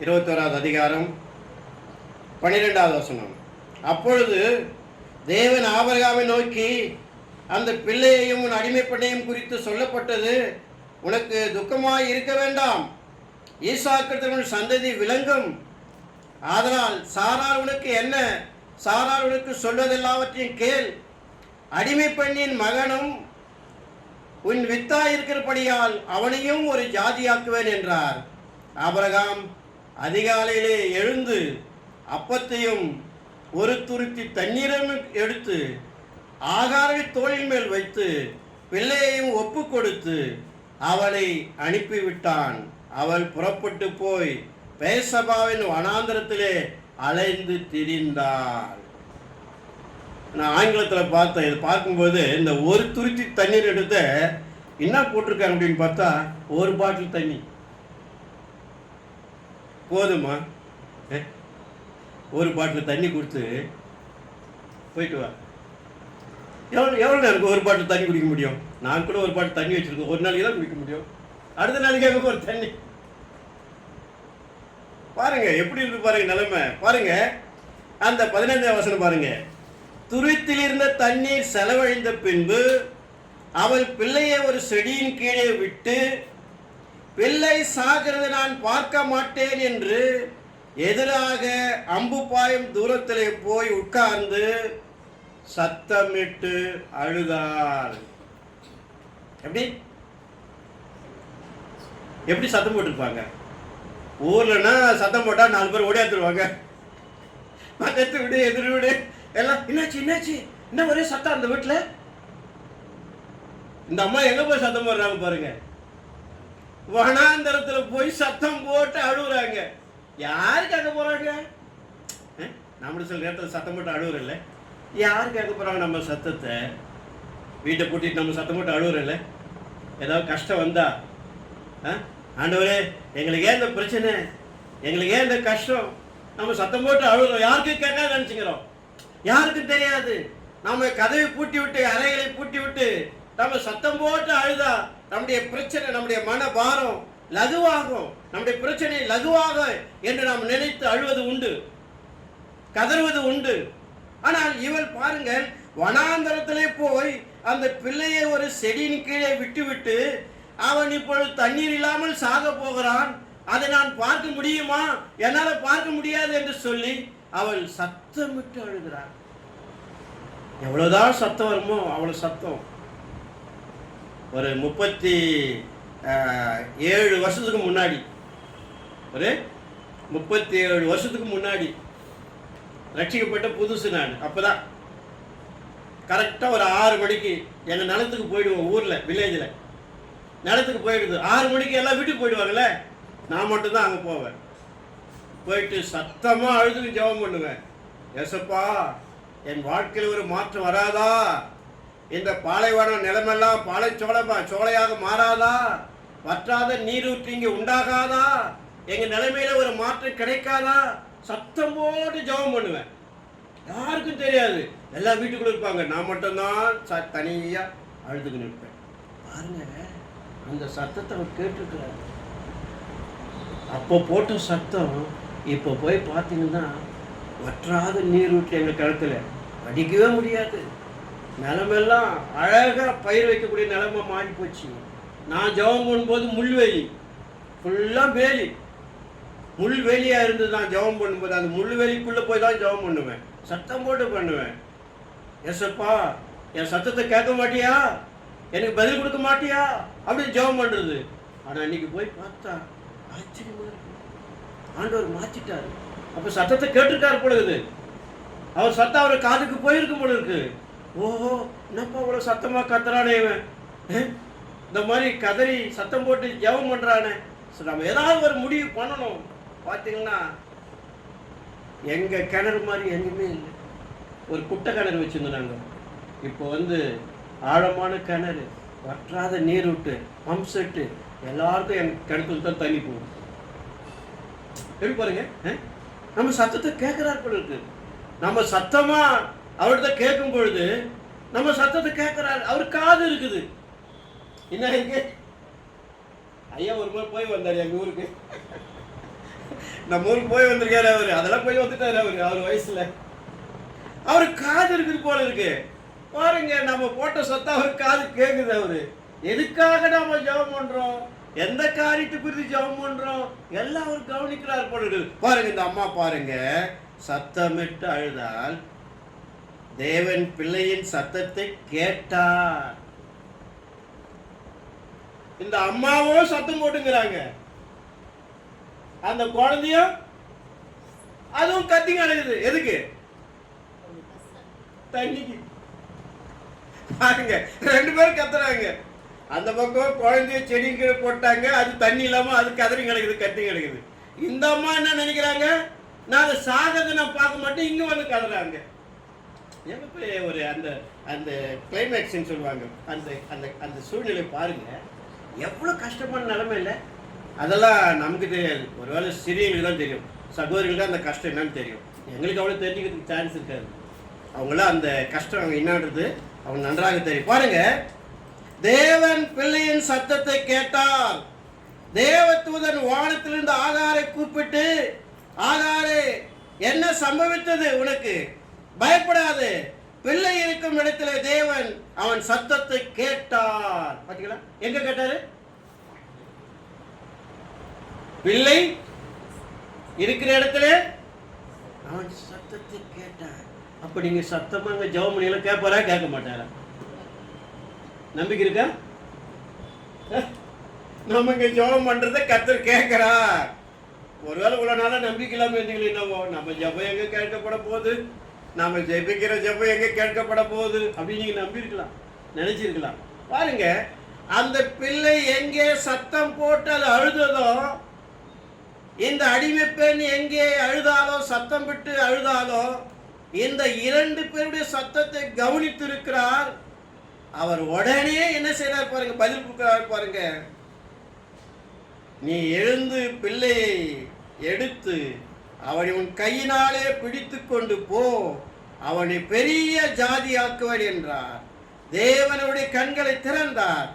21வது அதிகாரம் 12வது வசனம். அப்பொழுது தேவன் ஆபிரகாமை நோக்கி, அந்த பிள்ளையையும் உன் அடிமை பெண்ணையும் குறித்து சொல்லப்பட்டது உனக்கு துக்கமாய் இருக்க வேண்டாம், ஈசாக்கின் சந்ததி விளங்கும். அதனால் சாராள் உனக்கு என்ன, சாராள் உனக்கு சொல்வதெல்லாவற்றையும் கேள். அடிமை பெண்ணின் மகனும் உன் வித்தாய் இருக்கிறபடியால் அவனையும் ஒரு ஜாதியாக்குவேன் என்றார். ஆபிரகாம் அதிகாலையிலே எழுந்து அப்பத்தையும் ஒரு துருத்தி தண்ணீரும் எடுத்து ஆகாரை தோளின் மேல் வைத்து பிள்ளையையும் ஒப்பு கொடுத்து அவளை அனுப்பிவிட்டான். அவள் புறப்பட்டு போய் பெயர்சபாவின் வனாந்தரத்திலே அலைந்து திரிந்தாள். நான் ஆங்கிலத்தில் பார்த்தேன். இது பார்க்கும்போது இந்த ஒரு துருத்தி தண்ணீர் எடுத்த என்ன போட்டிருக்காங்க அப்படின்னு பார்த்தா, ஒரு பாட்டில் தண்ணி போதுமா? ஒரு பாட்டில் தண்ணி கொடுத்து போயிட்டு வா. எவ்வளோ நேரம் ஒரு பாட்டில் தண்ணி குடிக்க முடியும்? நான் கூட ஒரு பாட்டில் தண்ணி வச்சுருக்கேன், ஒரு நாளைக்கு தான் குடிக்க முடியும். அடுத்த நாளைக்கு எனக்கு ஒரு தண்ணி. பாருங்க எப்படி இருக்கு பாருங்க நிலைமை. பாருங்க அந்த 15வது வசனம் பாருங்க. துருத்தில் இருந்த தண்ணீர் செலவழிந்த பின்பு அவள் பிள்ளையை ஒரு செடியின் கீழே விட்டு, பிள்ளை சாகிறது நான் பார்க்க மாட்டேன் என்று எதிராக அம்பு பாயும் தூரத்திலே போய் உட்கார்ந்து சத்தமிட்டு அழுதாள். எப்படி எப்படி சத்தம் போட்டிருப்பாங்க? ஊர்லன்னா சத்தம் போட்டா 4 பேர் ஓடியாந்துருவாங்க. பக்கத்து விடு, எதிர் விடு எல்லாம் என்னாச்சு என்ன ஒரே சத்தம் அந்த வீட்டுல. இந்த அம்மா எங்க போய் சத்தம் போடுறாங்க பாருங்க. வனாந்தரத்துல போய் சத்தம் போட்டு அழுகுறாங்க. யாரு கேட்க போறாங்க? நம்மள சில நேரத்தில் சத்தம் போட்டு அழுகுற இல்லை. யாரு கேட்க போறாங்க நம்ம சத்தத்தை? வீட்டை பூட்டிட்டு நம்ம சத்தம் போட்டு அழுகுற இல்லை. ஏதாவது கஷ்டம் வந்தா, ஆண்டவரே எங்களுக்கு ஏன் இந்த பிரச்சனை, எங்களுக்கு ஏன் இந்த கஷ்டம், நம்ம சத்தம் போட்டு அழுகுறோம். யாருக்கு கேட்க நினைச்சுக்கிறோம், யாருக்கும் தெரியாது. நம்ம கதவை பூட்டி விட்டு, அறைகளை பூட்டி விட்டு நம்ம சத்தம் போட்டு அழுதா நம்முடைய பிரச்சனை, நம்முடைய மன பாரம் லகுவாகும், நம்முடைய பிரச்சனை லகுவாக என்று நாம் நினைத்து அழுவது உண்டு, கதறுவது உண்டு. ஆனால் இவள் பாருங்கள், வனாந்தரத்திலே போய் அந்த பிள்ளையை ஒரு செடியின் கீழே விட்டுவிட்டு அவன் இப்பொழுது தண்ணீர் இல்லாமல் சாக போகிறான், அதை நான் பார்க்க முடியுமா, என்னால் பார்க்க முடியாது என்று சொல்லி அவள் சத்தமிட்டு அழுகிறாள். எவ்வளவுதான் சத்தம் வருமோ அவ்வளவு சத்தம். ஒரு 37 வருஷத்துக்கு முன்னாடி, ஒரு 37 வருஷத்துக்கு முன்னாடி ரட்சிக்கப்பட்ட புதுசு நான். அப்போதான் கரெக்டாக ஒரு 6 மணிக்கு எங்கள் நிலத்துக்கு போயிடுவோம். ஊரில் வில்லேஜில் நிலத்துக்கு போயிடுது. 6 மணிக்கு எல்லாம் வீட்டுக்கு போயிடுவாங்கல்ல, நான் மட்டும்தான் அங்கே போவேன். போயிட்டு சத்தமாக அழுதுக்கு ஜெபம் பண்ணுவேன். ஏசப்பா, என் வாழ்க்கையில் ஒரு மாற்றம் வராதா? இந்த பாலைவன நிலமெல்லாம் சோலையாக மாறாதா? வற்றாத நீரூற்று இங்கே உண்டாகாதா? எங்கள் நிலைமையில ஒரு மாற்றம் கிடைக்காதா? சத்தம் போட்டு ஜெபம் பண்ணுவேன். யாருக்கும் தெரியாது, எல்லா வீட்டுக்குள்ள இருப்பாங்க. நான் மட்டும்தான் தனியாக அழுதுக்கு நிற்பேன். பாருங்க, அந்த சத்தத்தை அவர் கேட்டுருக்கிறார். அப்போ போட்ட சத்தம் இப்போ போய் பார்த்தீங்கன்னா வற்றாத நீரூற்று எங்கள் கழுத்தில் அடிக்கவே முடியாது. நிலமெல்லாம் அழகாக பயிர் வைக்கக்கூடிய நிலமை மாறி போச்சு. நான் ஜெபம் பண்ணும்போது முள்வேலி, ஃபுல்லாக வேலி, முள்வேலியாக இருந்தது. நான் ஜெபம் பண்ணும்போது அந்த முள்வேலிக்குள்ளே போய் தான் ஜெபம் பண்ணுவேன், சத்தம் போட்டு பண்ணுவேன். எஸ்ப்பா, என் சத்தத்தை கேட்க மாட்டியா, எனக்கு பதில் கொடுக்க மாட்டியா அப்படின்னு ஜெபம் பண்ணுறது. ஆனால் இன்னைக்கு போய் பார்த்தா ஆச்சரியமா இருக்கு, ஆண்டவர் மாற்றிட்டார். அப்போ சத்தத்தை கேட்டிருக்காரு பொழுது, அவர் சத்தம் அவர் காதுக்கு போயிருக்கும் போல இருக்கு. ஓஹோ, என்னப்பா இவ்வளோ சத்தமாக கத்துறானே இவன், இந்த மாதிரி கதறி சத்தம் போட்டு ஜெபம் பண்ணுறானே. நம்ம ஏதாவது ஒரு முடிவு பண்ணணும். பார்த்தீங்கன்னா எங்கள் கிணறு மாதிரி எங்கேயுமே இல்லை. ஒரு குட்டை கிணறு வச்சுருந்தோம் நாங்கள். இப்போ ஆழமான கிணறு, வற்றாத நீர் விட்டு பம்ப் செட்டு, எல்லாருக்கும் எங்கள் கிணத்துல தான் தண்ணி போகும். எப்படி பாருங்க, நம்ம சத்தத்தை கேட்குறாரு போல இருக்கு. நம்ம சத்தமா அவர்கிட்ட கேட்கும் பொழுது நம்ம சத்தத்தை கேட்குறாரு, அவர் காது இருக்குது. என்ன இருக்கு, ஐயா ஒரு முறை போய் வந்தார் எங்கள் ஊருக்கு. நம்ம ஊருக்கு போய் வந்திருக்காரு அவரு, அதெல்லாம் போய் வந்துட்டாரு அவரு. அவர் வயசுல அவரு காது இருக்குது போல இருக்கு. பாருங்க, நம்ம போட்ட சத்தம் அவர் காது கேட்குது. அவரு எதுக்காக நாம ஜெபம் பண்றோம், எந்த காரியத்தை குறித்து ஜெபம் பண்றோம், எல்லாம் அவர் கவனிக்கிறார் போல இருக்கு. பாருங்க, இந்த அம்மா பாருங்க, சத்தமிட்டு அழுதால் தேவன் பிள்ளையின் சத்தத்தை கேட்டார். இந்த அம்மாவும் சத்தம் போட்டுங்கிறாங்க, அந்த குழந்தையும் அதுவும் கத்திங்க அழுகுது. எதுக்கு? தண்ணிக்கு. பாருங்க, ரெண்டு பேரும் கத்துறாங்க. அந்த பக்கம் குழந்தைய செடி கீழே போட்டாங்க, அது தண்ணி இல்லாம அது கதறி கிடக்குது, கத்தி கிடக்குது. இந்த அம்மா என்ன நினைக்கிறாங்க, நான் அதை சாகத்தை நான் பார்க்க மாட்டேன், இங்க வந்து கதறாங்க. ஒரு அந்த அந்த கிளைமேக்ஸ்ன்னு சொல்லுவாங்க, அந்த அந்த அந்த சூழ்நிலை பாருங்க, எவ்வளவு கஷ்டமான நிலைமை இல்லை. அதெல்லாம் நமக்கு தெரியாது, ஒருவேளை சிறியவங்களுக்கு தான் தெரியும், சகோதரிகளுக்கு தான் அந்த கஷ்டம் என்னன்னு தெரியும். எங்களுக்கு அவ்வளோ தெரிஞ்சுக்கிறதுக்கு சான்ஸ் இருக்காது. அவங்களாம் அந்த கஷ்டம் அவங்க என்னன்றது அவங்க நன்றாக தெரியும். பாருங்க, தேவன் பிள்ளையின் சத்தத்தை கேட்டார். தேவதூதன் வானத்திலிருந்து ஆகாரை கூப்பிட்டு, ஆகாரே, என்ன சம்பவித்தது உனக்கு, பயப்படாது, பிள்ளை இருக்கும் இடத்துல தேவன் அவன் சத்தத்தை கேட்டார். பாத்தீங்களா, எங்க கேட்டாரு? பிள்ளை இருக்கிற இடத்துல அவன் சத்தத்தை கேட்டார். அப்ப நீங்க சத்தமா அங்க ஜெபம் பண்ணியெல்லாம் கேட்பாரா, கேட்க மாட்டாரா? நம்பிக்கை இருக்கா? நம்ம இங்க ஜெபம் பண்றதை கர்த்தர் கேட்கிறா. ஒருவேளை இவ்வளவு நாளா நம்பிக்கை இல்லாம இருந்தீங்களே, என்னவோ நம்ம ஜெபம் எங்க கேட்கப்பட போகுது, நாம ஜெபிக்கிற ஜெபம் எங்க கேட்கப்பட போகுது அப்படின்னு நீங்க நம்பி இருக்கலாம், நினைச்சிருக்கலாம். பாருங்க, அந்த பிள்ளை எங்கே சத்தம் போட்டு அது அழுததோ, இந்த அடிமை பெண் எங்கே அழுதாலோ, சத்தம் விட்டு அழுதாலோ, இந்த இரண்டு பேருடைய சத்தத்தை கவனித்திருக்கிறார். அவர் உடனே என்ன செய்றார் பாருங்க, பதில் கொடுக்கிறார் பாருங்க. நீ எழுந்து பிள்ளையை எடுத்து அவனை உன் கையினாலே பிடித்து கொண்டு போ, அவனை பெரிய ஜாதி ஆக்குவார் என்றார். தேவனுடைய கண்களை திறந்தார்.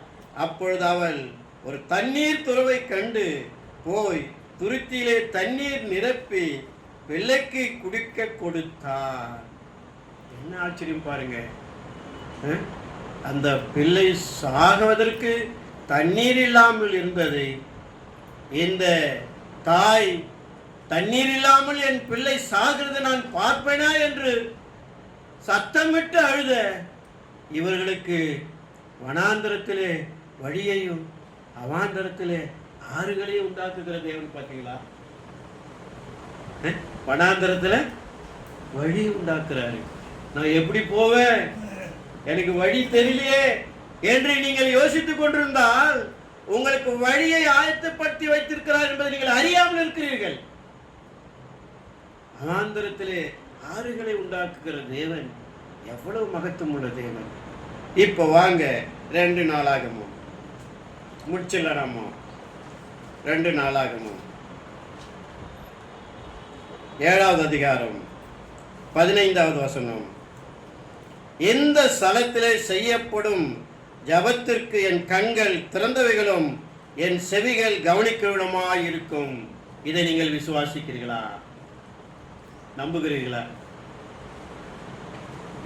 அப்பொழுது அவள் ஒரு தண்ணீர் துறவை கண்டு போய் துருத்தியிலே தண்ணீர் நிரப்பி பிள்ளைக்கு குடிக்க கொடுத்தார். என்ன ஆச்சரியம் பாருங்க, அந்த பிள்ளை சாகுவதற்கு தண்ணீர் இல்லாமல் இருந்ததை இந்த தாய், தண்ணீர் இல்லாமல் என் பிள்ளை சாகிறது நான் பார்ப்பேனா என்று சத்தமிட்டு அழுத இவர்களுக்கு வனாந்தரத்திலே வழியையும் அவாந்தரத்திலே ஆறுகளையும் உண்டாக்குகிற தேவன். பார்த்தீங்களா, வனாந்தரத்துல வழி உண்டாக்குறாரு. நான் எப்படி போவேன், எனக்கு வழி தெரியலையே என்று நீங்கள் யோசித்துக் கொண்டிருந்தால் உங்களுக்கு வழியை ஆயத்தப்படுத்தி வைத்திருக்கிறார் என்பதை நீங்கள் அறியாமல் இருக்கிறீர்கள். அவாந்தரத்திலே ஆறுகளை உண்டாக்குகிற தேவன் எவ்வளவு மகத்துவம் உள்ள தேவன். இப்ப வாங்க 2 நாளாகமோ முடிச்சிடலாமோ, 2 நாளாகமோ 7வது அதிகாரம் 15வது வசனம். இந்த ஸ்தலத்திலே செய்யப்படும் ஜபத்திற்கு என் கண்கள் திறந்தவைகளும் என் செவிகள் கவனிக்கிறவனுமாய் இருக்கும். இதை நீங்கள் விசுவாசிக்கிறீர்களா, நம்புகிறீர்களா?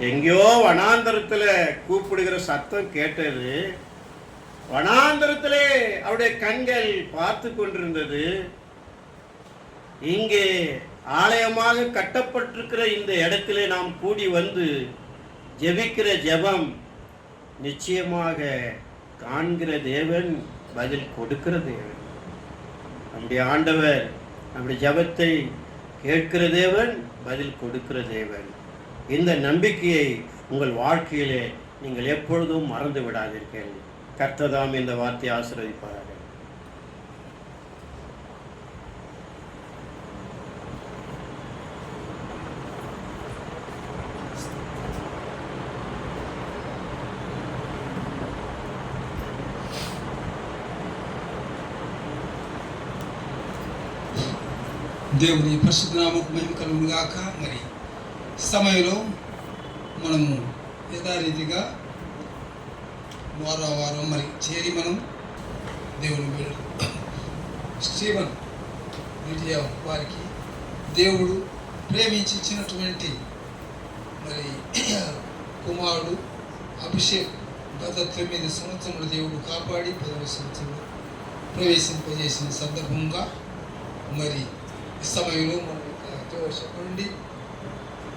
எங்கேயோ வனாந்தரத்துல கூப்பிடுகிற சத்தம் கேட்டது. வனாந்தரத்திலே அவருடைய கண்கள் பார்த்து கொண்டிருந்தது. இங்கே ஆலயமாக கட்டப்பட்டிருக்கிற இந்த இடத்திலே நாம் கூடி வந்து ஜெபிக்கிற ஜெபம் நிச்சயமாக காண்கிற தேவன், பதில் கொடுக்கிற தேவன். நம்முடைய ஆண்டவர் நம்முடைய ஜெபத்தை கேட்கிற தேவன், பதில் கொடுக்கிற தேவன். இந்த நம்பிக்கையை உங்கள் வாழ்க்கையிலே நீங்கள் எப்பொழுதும் மறந்து விடாதீர்கள். கர்த்ததாம் இந்த வார்த்தையை ஆசீர்வதிப்பார்கள். దేవుని పరిశుద్ధ నామముకు మహిమ కలుగును గాక. మరి సమయంలో మనము యథారీతిగా వారం మరి చేరి మనం దేవుని స్టీవెన్ మీడియా వారికి దేవుడు ప్రేమించి ఇచ్చినటువంటి మరి కుమారుడు అభిషేక్ గత 9 సంవత్సరముల దేవుడు కాపాడి 10వ సంవత్సరంలో ప్రవేశింపజేసిన సందర్భంగా మరి ఈ సమయంలో మన యొక్క నుండి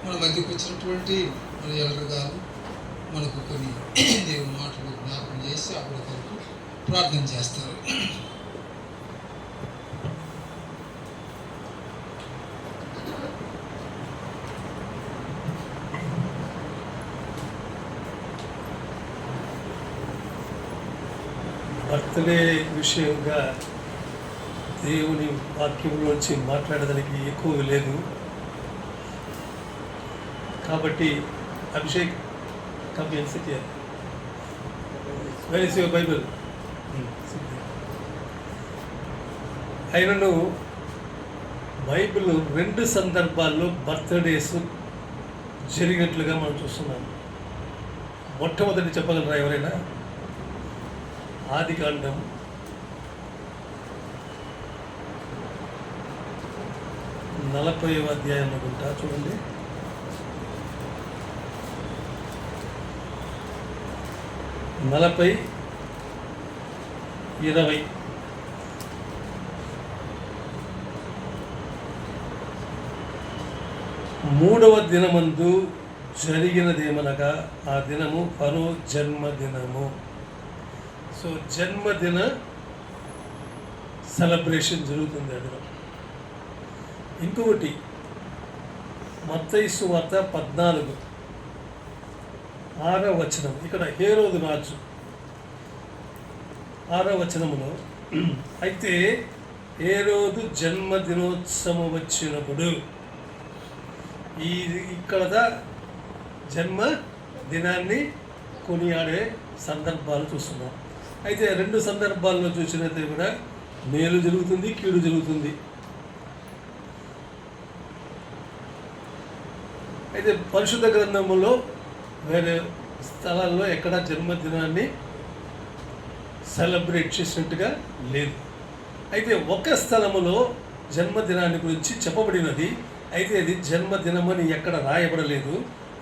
మన మధ్యకు వచ్చినటువంటి మన ఎల్లరు గారు మనకు కొన్ని దేవుని మాటలు జ్ఞాపకం చేసి అప్పుడు కొరకు ప్రార్థన చేస్తారు. బర్త్డే విషయంగా దేవుని వాక్యంలోంచి మాట్లాడడానికి ఎక్కువ లేదు. కాబట్టి Abhishek company where is your Bible. అయినను బైబిల్ 2 సందర్భాల్లో బర్త్డేస్ జరిగినట్లుగా మనం చూస్తున్నాం. మొట్టమొదటి చెప్పగలరా ఎవరైనా? ఆదికాండం 40వ అధ్యాయం అనుకుంటా, చూడండి. నలభై 20 3వ దినమందు జరిగినదేమనగా ఆ దినము ఫరో జన్మదినము. సో జన్మదిన సెలబ్రేషన్ జరుగుతుంది ఆ దినం. ఇంకొకటి మత్తయి సువార్త 14 6వ వచనం. ఇక్కడ హేరోదు రాజు 6వ వచనములో, అయితే హేరోదు జన్మదినోత్సవం వచ్చినప్పుడు, ఇక్కడ జన్మ దినాన్ని కొనియాడే సందర్భాలు చూస్తున్నాం. అయితే 2 సందర్భాల్లో చూసినట్టు కూడా మేలు జరుగుతుంది, కీడు జరుగుతుంది. అయితే పరిశుద్ధ గ్రంథములో వేరే స్థలాల్లో ఎక్కడ జన్మదినాన్ని సెలబ్రేట్ చేసినట్టుగా లేదు. అయితే ఒక స్థలములో జన్మదినాన్ని గురించి చెప్పబడినది. అయితే ఇది జన్మదినమని ఎక్కడ రాయబడలేదు.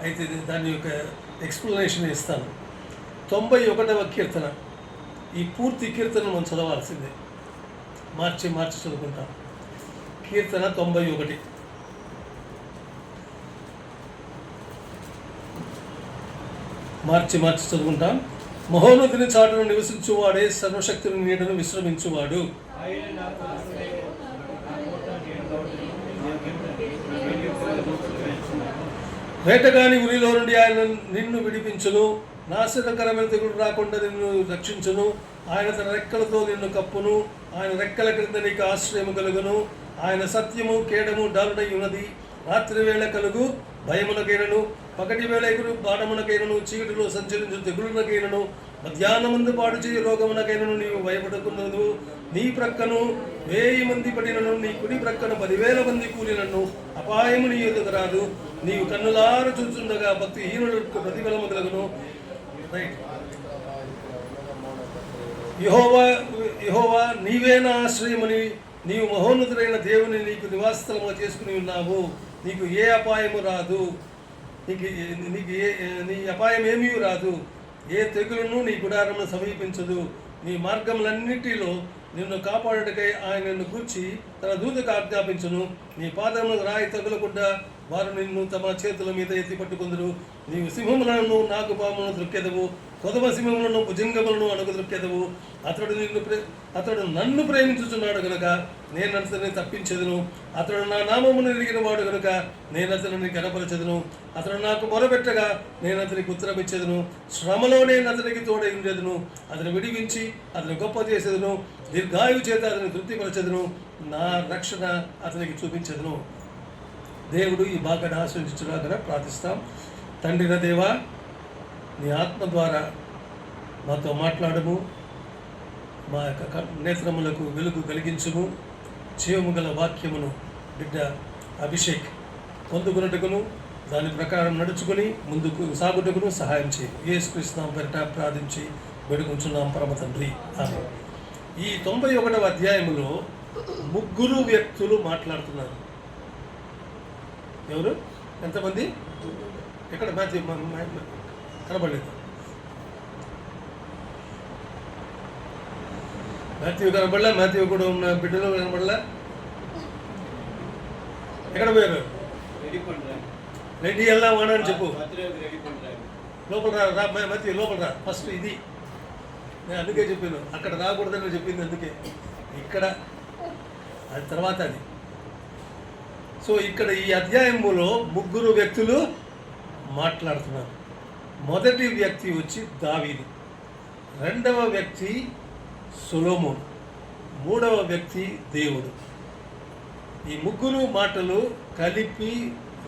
అయితే దాని యొక్క ఎక్స్ప్లెనేషన్ ఇస్తాను. 91వ కీర్తన. ఈ పూర్తి కీర్తన మనం చదవాల్సిందే, మార్చి చదువుకుంటాం. కీర్తన 91. మార్చి చదువుకుంటాం. మహోన్నతుని చాటును నివసించువాడే సర్వశక్తుని నీడను విశ్రమించువాడు. వేటగాని ఉరిలో నుండి ఆయన నిన్ను విడిపించును. నాశనకరమైన తెగులు రాకుండా నిన్ను రక్షించును. ఆయన తన రెక్కలతో నిన్ను కప్పును. ఆయన రెక్కల క్రింద నీకు ఆశ్రయము కలుగును. ఆయన సత్యము కేడము డాలుడై ఉన్నది. రాత్రి వేళ కలుగు భయమునకైనను, పగటి వేళ ఎగురు బాణమునకైనను, చీకటిలో సంచరించు తెగులునకైనను, మధ్యాహ్నమందు పాడు చేయు రోగమునకైనను నీవు భయపడుకున్నదు. నీ ప్రక్కను 1000 మంది పడినను, నీ కుడి ప్రక్కన 10,000 మంది కూలినను అపాయము నీ ఎదుగు రాదు. నీవు కన్నులార చూచుండగా భక్తిహీనులకు ప్రతిఫలము కలుగును. యెహోవా నీవే నా ఆశ్రయమని, నీవు మహోన్నతుడైన దేవుని నీకు నివాసస్థలముగా చేసుకుని ఉన్నావు. నీకు ఏ అపాయము రాదు. నీ అపాయం ఏమీ రాదు, ఏ తెగులును నీ గుడారమును సమీపించదు. నీ మార్గములన్నిటిలో నిన్ను కాపాడుటకై ఆయన నిన్ను గూర్చి తన దూతకు ఆజ్ఞాపించును. నీ పాదములకు రాయి తగులకుండా వారు నిన్ను తమ చేతుల మీద ఎత్తి పట్టుకుందరు. నీవు సింహములను నాగుపాములను దృక్కెదవు, కొదవ సింహములను భుజంగములను అణుగు దృక్కెదవు. అతడు నన్ను ప్రేమించుచున్నాడు గనుక నేను అతనిని తప్పించెదను. అతడు నా నామమును ఎరిగిన వాడు గనుక నేను అతనిని గణపరచెదను. అతడు నాకు మొరపెట్టగా నేను అతనికి ఉత్తరమిచ్చేదను. శ్రమలో నేను అతనికి తోడై ఉండేదను. అతను విడిపించి అతను గొప్ప చేసేదను. దీర్ఘాయువు చేత అతని తృప్తిపరచెదను. నా రక్షణ అతనికి చూపించెదను. దేవుడు ఈ భాగాన్ని ఆశ్రయించులాగా ప్రార్థిస్తాం. తండ్రిన దేవా, నీ ఆత్మ ద్వారా మాతో మాట్లాడము, మా యొక్క నేత్రములకు వెలుగు కలిగించుము. జీవము గల వాక్యమును బిడ్డ అభిషేక్ పొందుకున్నట్టుకును దాని ప్రకారం నడుచుకుని ముందుకు సాగుటకును సహాయం చేయి. యేసుక్రీస్తు పేరిట ప్రార్థించి వేడుకుంటున్నాం పరమ తండ్రి, ఆమేన్. ఈ 91వ అధ్యాయములో 3 వ్యక్తులు మాట్లాడుతున్నారు. ఎవరు? ఎంతమంది? ఎక్కడ మాథ్యూ కనబడలేదు. మాథ్యూ కనబడలా, మాథ్యూ కూడా ఉన్న బిడ్డలు కనబడలా. ఎక్కడ పోయారు? రెడీ ఎలా వాడని చెప్పు. లోపల రా మాథ్యూ, లోపల రా. ఫస్ట్ ఇది నేను అందుకే చెప్పాను, అక్కడ రాకూడదని చెప్పింది అందుకే. ఇక్కడ అది తర్వాత అది. సో ఇక్కడ ఈ అధ్యాయములో 3 వ్యక్తులు మాట్లాడుతున్నారు. మొదటి వ్యక్తి వచ్చి దావీదు, రెండవ వ్యక్తి సొలొమోను, మూడవ వ్యక్తి దేవుడు. ఈ 3 మాటలు కలిపి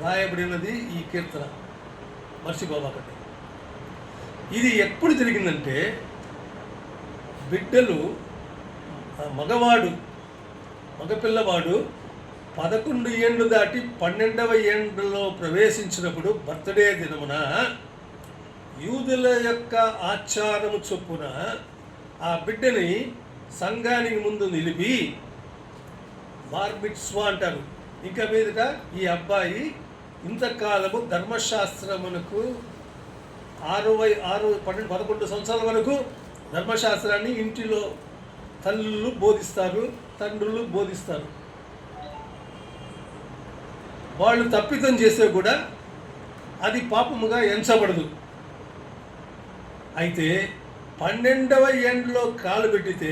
రాయబడినది ఈ కీర్తన. మర్చిపోవాకండి. ఇది ఎప్పుడు జరిగిందంటే బిడ్డలు మగపిల్లవాడు 11 ఏళ్ళు దాటి 12వ ఏళ్ళలో ప్రవేశించినప్పుడు బర్త్డే దినమున యూదుల యొక్క ఆచారము చొప్పున ఆ బిడ్డని సంఘానికి ముందు నిలిపి బార్ మిత్వా అంటారు. ఇంకా మీదట ఈ అబ్బాయి ఇంతకాలము ధర్మశాస్త్రమునకు 11 సంవత్సరాల వరకు ధర్మశాస్త్రాన్ని ఇంటిలో తల్లులు బోధిస్తారు, తండ్రులు బోధిస్తారు. వాళ్ళు తప్పిదం చేస్తే కూడా అది పాపముగా ఎంచబడదు. అయితే 12వ ఏండ్లో కాలు పెట్టితే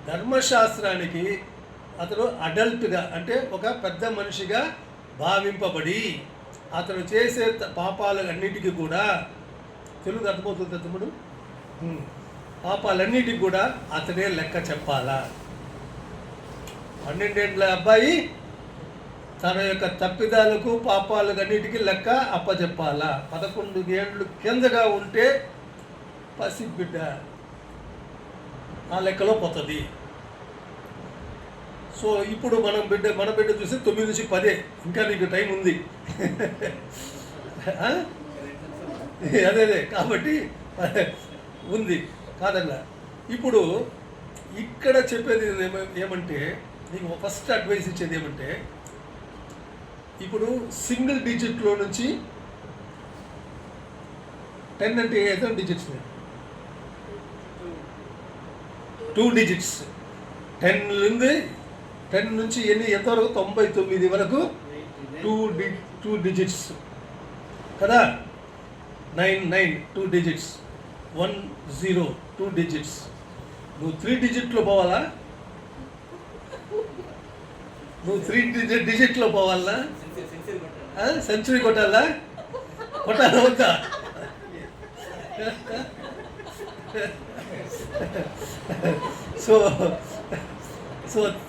ధర్మశాస్త్రానికి అతను అడల్ట్గా, అంటే ఒక పెద్ద మనిషిగా భావింపబడి అతను చేసే పాపాలన్నిటికీ కూడా, తెలుగు అర్థమవుతుంది తమ్ముడు, పాపాలన్నిటికీ కూడా అతనే లెక్క చెప్పాలా. 12 ఏళ్ళ అబ్బాయి తన యొక్క తప్పిదాలకు పాపాలకు అన్నిటికీ లెక్క అప్పచెప్పాలా. 11 ఏళ్ళు కిందగా ఉంటే పసిబిడ్డ ఆ లెక్కలో పోతుంది. సో ఇప్పుడు మన బిడ్డ చూసి 9 నుంచి 10, ఇంకా నీకు టైం ఉంది. అదే కాబట్టి ఉంది కాదన్నా. ఇప్పుడు ఇక్కడ చెప్పేది ఏమంటే, నీకు ఫస్ట్ అడ్వైస్ ఇచ్చేది ఏమంటే, ఇప్పుడు సింగిల్ డిజిట్లో నుంచి 10 అంటే ఎంత డిజిట్స్? 2 డిజిట్స్. 10 నుంచి ఎంతవరకు? 99 వరకు 2 డిజిట్స్ కదా. 9 2 డిజిట్స్, 1 0 2 డిజిట్స్. నువ్వు 3 డిజిట్లో పోవాలా? నువ్వు 3 డిజిట్లో పోవాలా? సెంచరీ కొట్టాలా వద్దా? సో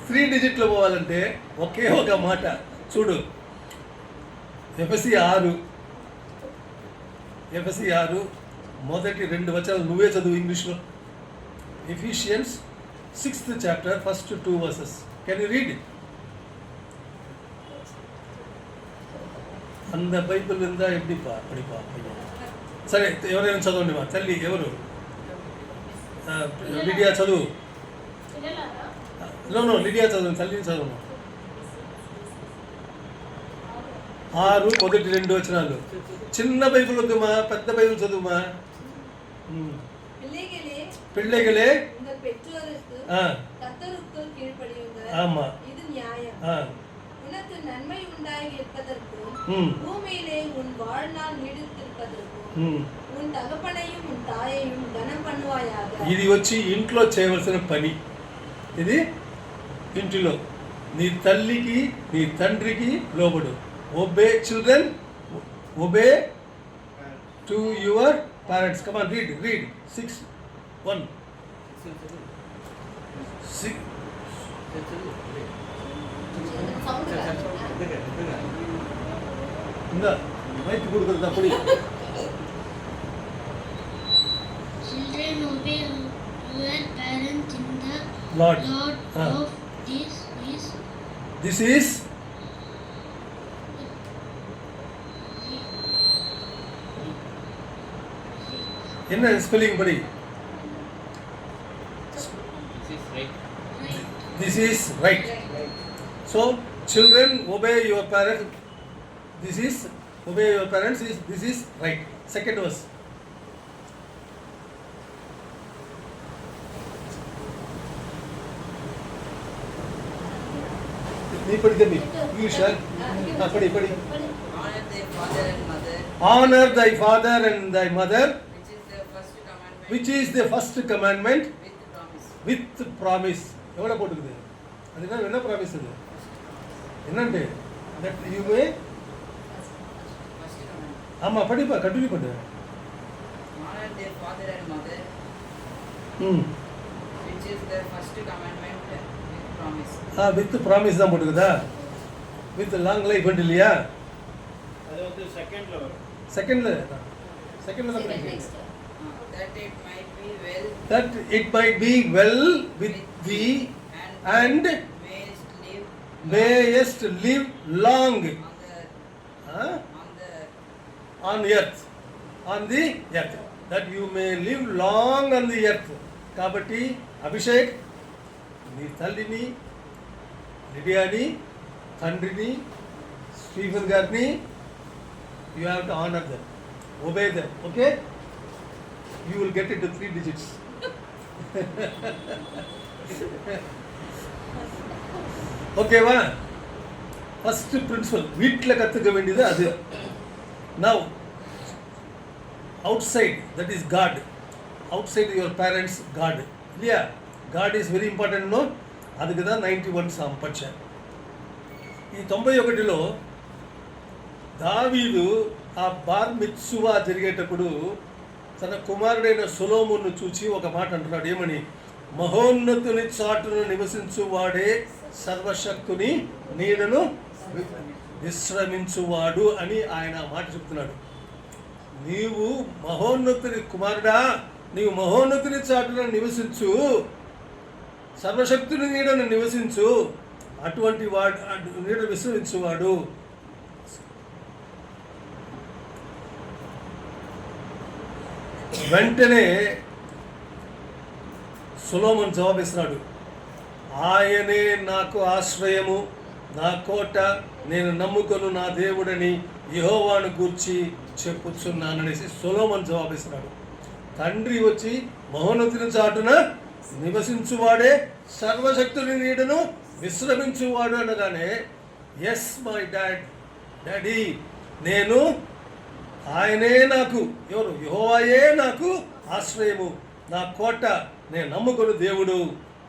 3 డిజిట్లో పోవాలంటే ఒకే ఒక మాట చూడు. ఎఫెసీ 6 మొదటి 2 వచనాలు నువ్వే చదువు ఇంగ్లీష్లో. ఎఫిషియన్స్ 6th chapter first 2 verses. Can you read it? அந்த బైబిల్ ఉందా? పడిపా. సరే, ఎవరైనా చదవండి. మా తల్లి ఎవరు? లిడియా చదువు. లిడియా చదువు, తల్లిని చదువు. 6 మొదటి 2 వచనాలు. చిన్న బైబిల్ వద్దుమా, పెద్ద బైబిల్ చదువుమా. பிள்ளைகளே உங்கள் பெற்றோருக்கு கர்த்தருக்குள் கீழ்ப்படியுங்கள். ஆமா, இது நியாயம். உனக்கு நன்மை உண்டாகி இருப்பதற்கும் பூமியிலே உன் வாழ்நாள் நீடித்திருப்பதற்கும் உன் தகப்பனையும் உன் தாயையும் கனம் பண்ணுவாயாக. ఇది వచ్చి ఇంట్లో చేయవలసిన పని. ఇది ఇంటిలో నీ తల్లికి నీ తండ్రికి లోబడు. Obey children, obey to your parents. Come on, read 6:1. இந்த மைக் கொடுக்குறது அப்படி. Children, obey your parents in the Lord. of This is என்ன ஸ்பெல்லிங் படி? This is right. So children, obey your parents. This is obey your parents. This is right. Second verse. நீ படிக்கவி English படி. Honor thy father and thy mother, which is the first commandment with promise. எவ்வளோ போட்டுக்குது? அதுனா என்ன promise? அது என்னண்டு? that you may. ஆமா, படிப்பா, continue பண்ணு. Honor their father and mother, which is the first commandment with promise. With promise தான் போட்டுக்குதா? With long life இல்லையா? அது வந்து செகண்ட்ல வரும். செகண்ட்ல தான் படிக்கிறீங்க. That it might be well That it might be well with thee and mayest live long on the earth. That you may live long on the earth. కాబట్టి అభిషేక్, నీ తల్లిని, లిడియాని, తండ్రిని, స్టీఫెన్ గారిని, you have to honor them, obey them. Okay, you will get into 3 digits. ஓகேவா? First principal வீட்டில் கற்றுக்க வேண்டியது அது. Now outside, that is God. Outside your parents, God. இல்லையா? God is very important, no? அதுக்கு தான் 91 సామ్ పచ్చాను. ఈ 91లో దావీదు ఆ బార్ మిత్సువా జరిగేటప్పుడు తన కుమారుడైన సొలొమోనును చూచి ఒక మాట అంటున్నాడు. ఏమని? మహోన్నతుని చాటును నివసించువాడే సర్వశక్తుని నీడను విశ్రమించువాడు అని ఆయన మాట చెప్తున్నాడు. నీవు మహోన్నతుని కుమారుడా, నీవు మహోన్నతుని చాటును నివసించు, సర్వశక్తుని నీడను నివసించు, అటువంటి వాడు నీడ విశ్రమించువాడు. వెంటనే సొలొమోను జవాబిస్తున్నాడు. ఆయనే నాకు ఆశ్రయము, నా కోట, నేను నమ్ముకొను నా దేవుడని యెహోవాను గూర్చి చెప్పుచున్నాననేసి సొలొమోను జవాబిస్తున్నాడు. తండ్రి వచ్చి మహోన్నతుని చాటున నివసించువాడే సర్వశక్తుని నీడను విశ్రమించువాడు అనగానే, ఎస్ మై డాడీ, నేను ఆయనే నాకు, ఎవరు? యెహోవాయే నాకు ఆశ్రయము, నా కోట, నేను నమ్ముకున్న దేవుడు,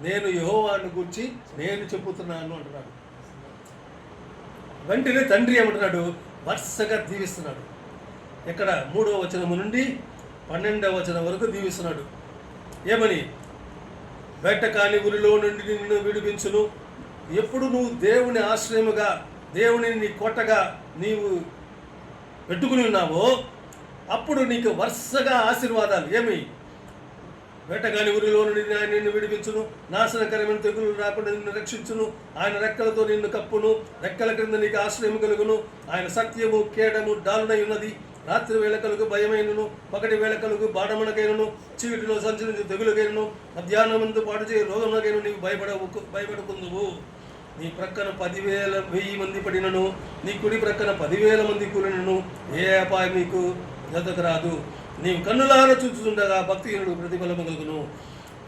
నేను యెహోవాను గురించి నేను చెప్పుతున్నాను అంటున్నాడు. వెంటనే తండ్రి ఏమంటున్నాడు? వరుసగా దీవిస్తున్నాడు. ఇక్కడ 3వ వచనం నుండి 12వ వచనం వరకు దీవిస్తున్నాడు. ఏమని? వేటకాని ఉరిలో నుండి నిన్ను విడిపించును. ఎప్పుడు నువ్వు దేవుని ఆశ్రయముగా, దేవుని నీ కోటగా నీవు పెట్టుకుని ఉన్నావో అప్పుడు నీకు వరుసగా ఆశీర్వాదాలు. ఏమి? వేటగాని ఊరిలో నుండి ఆయన నిన్ను విడిపించును, నాశనకరమైన తెగులు రాకుండా నిన్ను రక్షించును, ఆయన రెక్కలతో నిన్ను కప్పును, రెక్కల క్రింద నీకు ఆశ్రయం కలుగును, ఆయన సత్యము కేడము డాలునై ఉన్నది, రాత్రి వేళ కలుగు భయమైనను, పగటి వేళ కలుగు బాణమునకైనను, చీకటిలో సంచరించు తెగులుకైనను, మధ్యాహ్నమందు పాటు చేయ రోగమునకైనను నీవు భయపడుకుందువు. నీ ప్రక్కన 10,000 మంది పడినను, నీ కుడి ప్రక్కన 10,000 మంది కూలినను ఏ అపాయం నీకు జతకు రాదు. నీవు కన్నులారా చూచుచుండగా భక్తిహీనుడు ప్రతిఫలము కలుగును.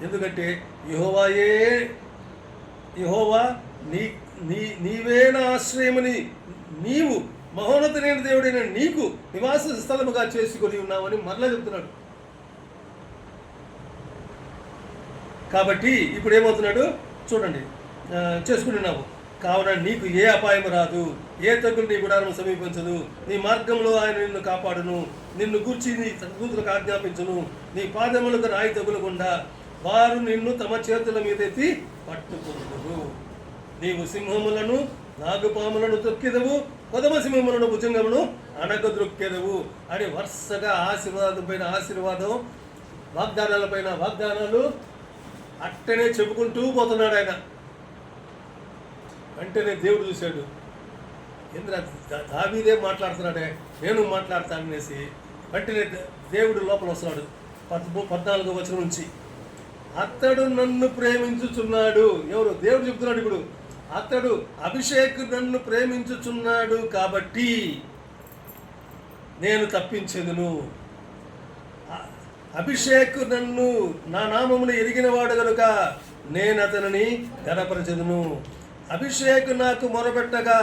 ఎందుకంటే యెహోవా నీవే నా ఆశ్రయమని నీవు మహోన్నతుడైన దేవుడైన నీకు నివాస స్థలముగా చేసుకొని ఉన్నావని మరలా చెప్తున్నాడు. కాబట్టి ఇప్పుడు ఏమవుతున్నాడు చూడండి, చేసుకుంటున్నావు. కావున నీకు ఏ అపాయం రాదు, ఏ తగులు నీ గుడారం సమీపించదు. నీ మార్గంలో ఆయన నిన్ను కాపాడును, నిన్ను గూర్చి నీ దూతలకు ఆజ్ఞాపించును. నీ పాదములకు రాయి తగులకుండా వారు నిన్ను తమ చేతుల మీదెత్తి పట్టుకుందురు. నీవు సింహములను నాగుపాములను తొక్కెదవు, కొదమ సింహములను భుజంగమును అనగద్రొక్కెదవు అని వరుసగా ఆశీర్వాదం పైన ఆశీర్వాదం, వాగ్దానాలపైన వాగ్దానాలు అట్టనే చెప్పుకుంటూ పోతున్నాడు ఆయన. వెంటనే దేవుడు చూశాడు, ఎందుకు దావీదే మాట్లాడుతున్నాడే, నేను మాట్లాడతాననేసి వెంటనే దేవుడు లోపల వస్తున్నాడు. 14వ వచనం నుంచి, అతడు నన్ను ప్రేమించుచున్నాడు. ఎవరు? దేవుడు చెప్తున్నాడు. ఇప్పుడు అతడు అభిషేక్ నన్ను ప్రేమించుచున్నాడు కాబట్టి నేను తప్పించెదను. అభిషేక్ నన్ను నా నామమును ఎరిగినవాడు కనుక నేను అతనిని ఘనపరచెదను. అభిషేక్ నాకు మొరపెట్టగా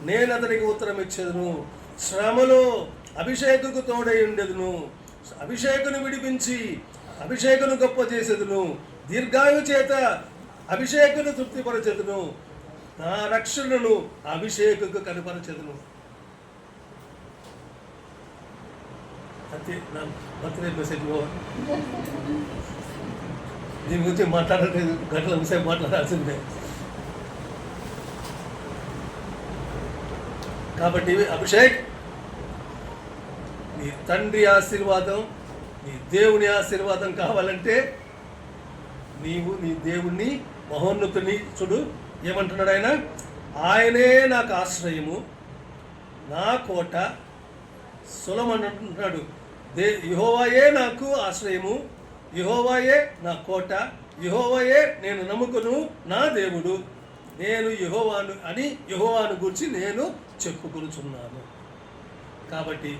నేను అతనికి ఉత్తరం ఇచ్చేదను. శ్రమలో అభిషేకుకు తోడై ఉండేదును. అభిషేకును విడిపించి అభిషేకును గొప్ప చేసేదును. దీర్ఘాయు చేత అభిషేకును తృప్తిపరచెదను. నా రక్షణను అభిషేకుకు కనపరచెదను. అంతే నా బర్త్డే మెసేజ్. దీని గురించి మాట్లాడలేదు, గంటల విషయం మాట్లాడాల్సిందే. కాబట్టి అభిషేక్, నీ తండ్రి ఆశీర్వాదం, నీ దేవుని ఆశీర్వాదం కావాలంటే నీవు నీ దేవుణ్ణి మహోన్నతుని చూడు. ఏమంటున్నాడు ఆయన? ఆయనే నాకు ఆశ్రయము, నా కోట. సొలొమోను అంటున్నాడు, యెహోవాయే నాకు ఆశ్రయము, యెహోవాయే నా కోట, యెహోవాయే నేను నమ్ముకును నా దేవుడు, నేను యెహోవాను గురించి నేను చెప్పుకొనుచున్నాను. కాబట్టి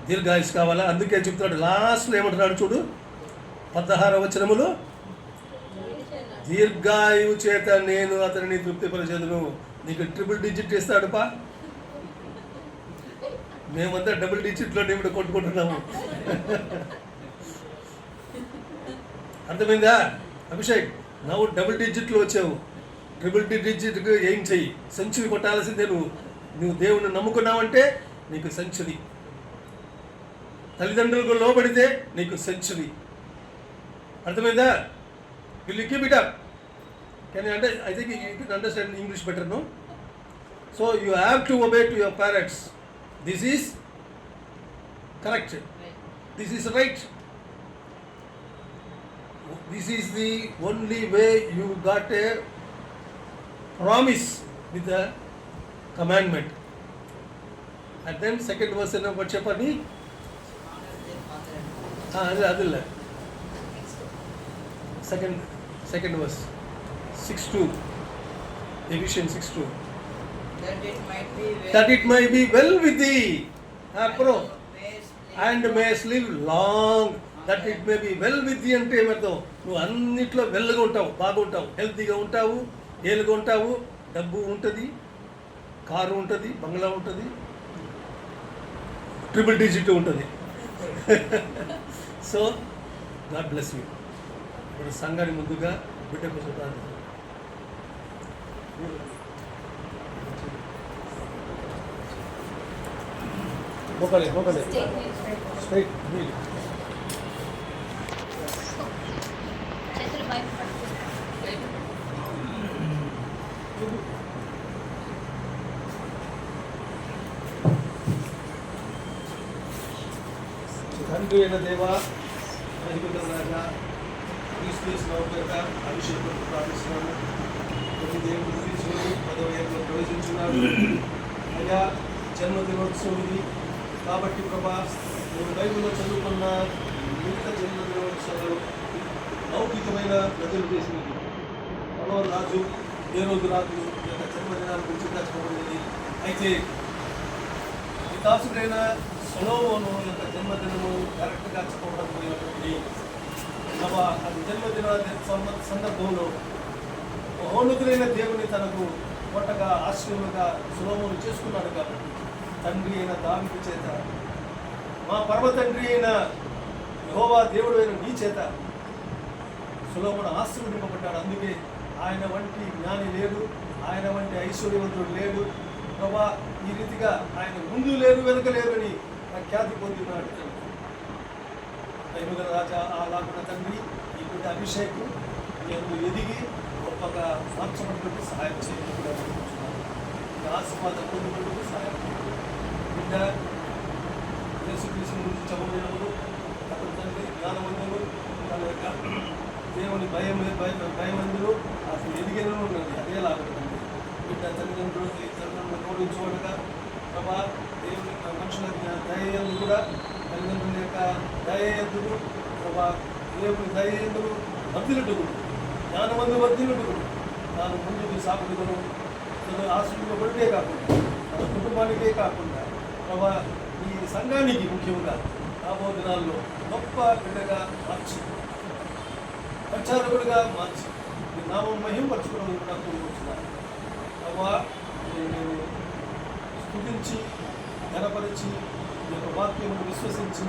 దీర్ఘాయుష్ కావాలా? అందుకే చెప్తున్నాడు. లాస్ట్లో ఏమంటున్నాడు చూడు, 16వ వచనములో, దీర్ఘాయువు చేత నేను అతనిని తృప్తిపరచెదను. నీకు ట్రిపుల్ డిజిట్ ఇస్తాడు పా. మేమంతా డబుల్ డిజిట్లో ఇప్పుడు కొట్టుకుంటున్నాము. అర్థమైందా? అభిషేక్, నువ్వు డబుల్ డిజిట్లో వచ్చావు. ట్రిపుల్ డిజిట్కి ఏం చెయ్యి, సెంచురీ కొట్టాల్సిందే. నువ్వు దేవుణ్ణి నమ్ముకున్నావంటే నీకు సెంచురీ. తల్లిదండ్రులకు లోబడితే నీకు సెంచురీ. అర్థమైందా? Will you keep it up? Can you understand? I think you can understand English better, no? So you have to obey to your parents. This is correct. This is right. This is the only way you got a promise with the commandment. And then second verse in what Chapani? Adilla. Second verse. 6:2. Ephesians 6:2. That it might be well with thee. And mayest live long. That it may be well with thee అంటే ఏమర్థం? నువ్వు అన్నిట్లో వెల్గా ఉంటావు, బాగుంటావు, హెల్తీగా ఉంటావు, ఏలుగా ఉంటావు, డబ్బు ఉంటుంది, కారు ఉంటుంది, బంగ్లా ఉంటుంది, ట్రిపుల్ డిజిట్ ఉంటుంది. So God bless you. ఇప్పుడు సంఘాన్ని ముందుగా బిడ్డ కోసం ప్రార్థన. మోకాలే స్ట్రైట్ నీళ్ళు. తండ్రి అయిన దేవా, అధిపతుల రాజా, క్రీస్తు అభిషేకం ప్రార్థిస్తున్నాను. ప్రతి దేవుడు క్రీస్తుని 10వ ఏళ్ళలో ప్రవేశించున్నాడు. అయ్యా, జన్మదినోత్సవం ఇది కాబట్టి ప్రభా, నేను బైబిల్లో చదువుకున్న మిగతా జన్మదినోత్సవాలు లౌకికమైన ప్రజలు చేసినవి. రాజు ఏ రోజు రాత్రి ఈ యొక్క జన్మదినాల గురించి చెప్పబడింది. అయితే ఈ దాసుడైన సొలొమోను యొక్క జన్మదినము కరెక్ట్గా చెప్పబడం జరిగినటువంటి అది జన్మదిన సందర్భంలో మహోన్నతులైన దేవుని తనకు కొట్టగా ఆశ్రయముగా సొలొమోను చేసుకున్నాడు. కాబట్టి తండ్రి అయిన దావీదు చేత, మా పరమ తండ్రి అయిన యెహోవా దేవుడు అయిన నీ చేత సొలొమోను ఆశీర్వదింపబడ్డాడు. అందుకే ఆయన వంటి జ్ఞాని లేడు, ఆయన వంటి ఐశ్వర్యవంతుడు లేడు. ప్రభా, ఈ రీతిగా ఆయన ముందు లేరు వెనుక లేరు అని ఖ్యాతి పొందినాడు. దైవగల రాజా అలాగున్న తండ్రి, ఈ బిడ్డ అభిషేకం నేను ఎదిగి గొప్పగా మార్చబడినట్టు సహాయం చేయడం, ఆశీర్వాదం పొందుకుంటూ సహాయం బిడ్డ యేసుక్రీస్తు గురించి చెప్పబడినప్పుడు అతను తండ్రి జ్ఞానవంతులు, తన యొక్క దేవుని భయమందులు అసలు ఎదిగిన ఉన్నది. అదేలాగుంటుంది బిడ్డ తల్లిదండ్రులను గౌరవించుకోవడగా ప్రభా, దేవుని మనుషుల దయందు కూడా తల్లిదండ్రుల యొక్క దయందులు ప్రభా, దేవుని దయందులు వర్ధిల్లుటకు, జ్ఞానమందు వర్ధిల్లుటకు తాను ముందుకు సాగుడును తను ఆశ్రయించబడితే కాకుండా తన కుటుంబానికే కాకుండా ప్రభా, ఈ సంఘానికి ముఖ్యంగా రాబో దినాల్లో గొప్ప బిడ్డగా మార్చి, ప్రచారకుడిగా మార్చి ఈ నామం మహింపరచుకోవడం కూడా కోరుకుంటున్నాను. ప్రభా, నేను స్తుతించి ఘనపరిచి ఈ యొక్క వాక్యమును విశ్వసించి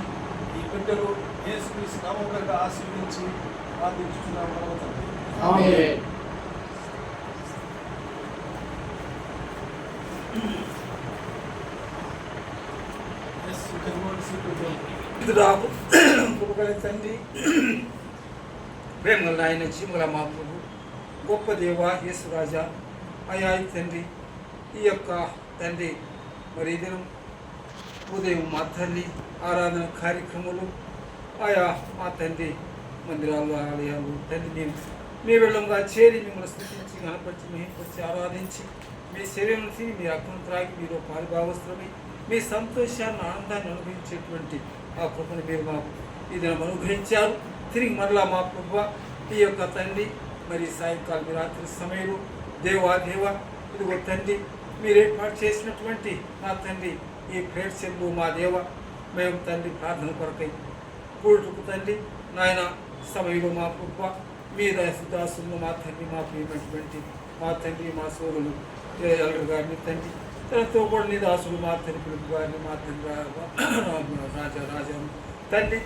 ఈ బిడ్డలు యేసుక్రీస్తు నామముగా ఆశీర్వదించి ప్రార్థించుతున్నాము పరమ తండ్రి. ఆమేన్. Yes, you can go and sit with them. రాబు కృపగల తండ్రి, ప్రేమగల ఆయన, జీవగల మా ప్రభు, గొప్ప దేవ యేసురాజా, అయా తండ్రి, ఈ యొక్క తండ్రి మరి ఈ దినం ఉదయం మా తల్లి ఆరాధన కార్యక్రమాలు ఆయా మా తండ్రి మందిరాలు, ఆలయాలు తండ్రి మేము మీ వెళ్ళంగా చేరి మిమ్మల్ని స్థుతించి గణపరిచి మహింపరిచి ఆరాధించి మీ శరీరం తిని మీ రక్తం త్రాగి మీరు పాలుభాగస్తులమై మీ సంతోషాన్ని ఆనందాన్ని అనుభవించేటువంటి ఆ కృపను మీరు మాకు ఈ దినం అనుగ్రహించారు. తిరిగి మరలా మా ప్రభు ఈ యొక్క తండ్రి మరి సాయంకాలం రాత్రి సమయంలో దేవా ఇదిగో తండ్రి మీరు ఏర్పాటు చేసినటువంటి మా తండ్రి ఈ ప్రేక్షకులు మా దేవ మేము తండ్రి ప్రార్థన కొరకై కూడుకు తండ్రి నాయన సమయంలో మా ప్రభు మీ దాసులు మా తండ్రి మా ప్రియమైనటువంటి మా తండ్రి మా సోదరులు ఎల్లరు గారిని తండ్రి తనతో కూడా నీ దాసులు మా తండ్రి పిలుపు గారిని మా తండ్రి రాజాను తండ్రి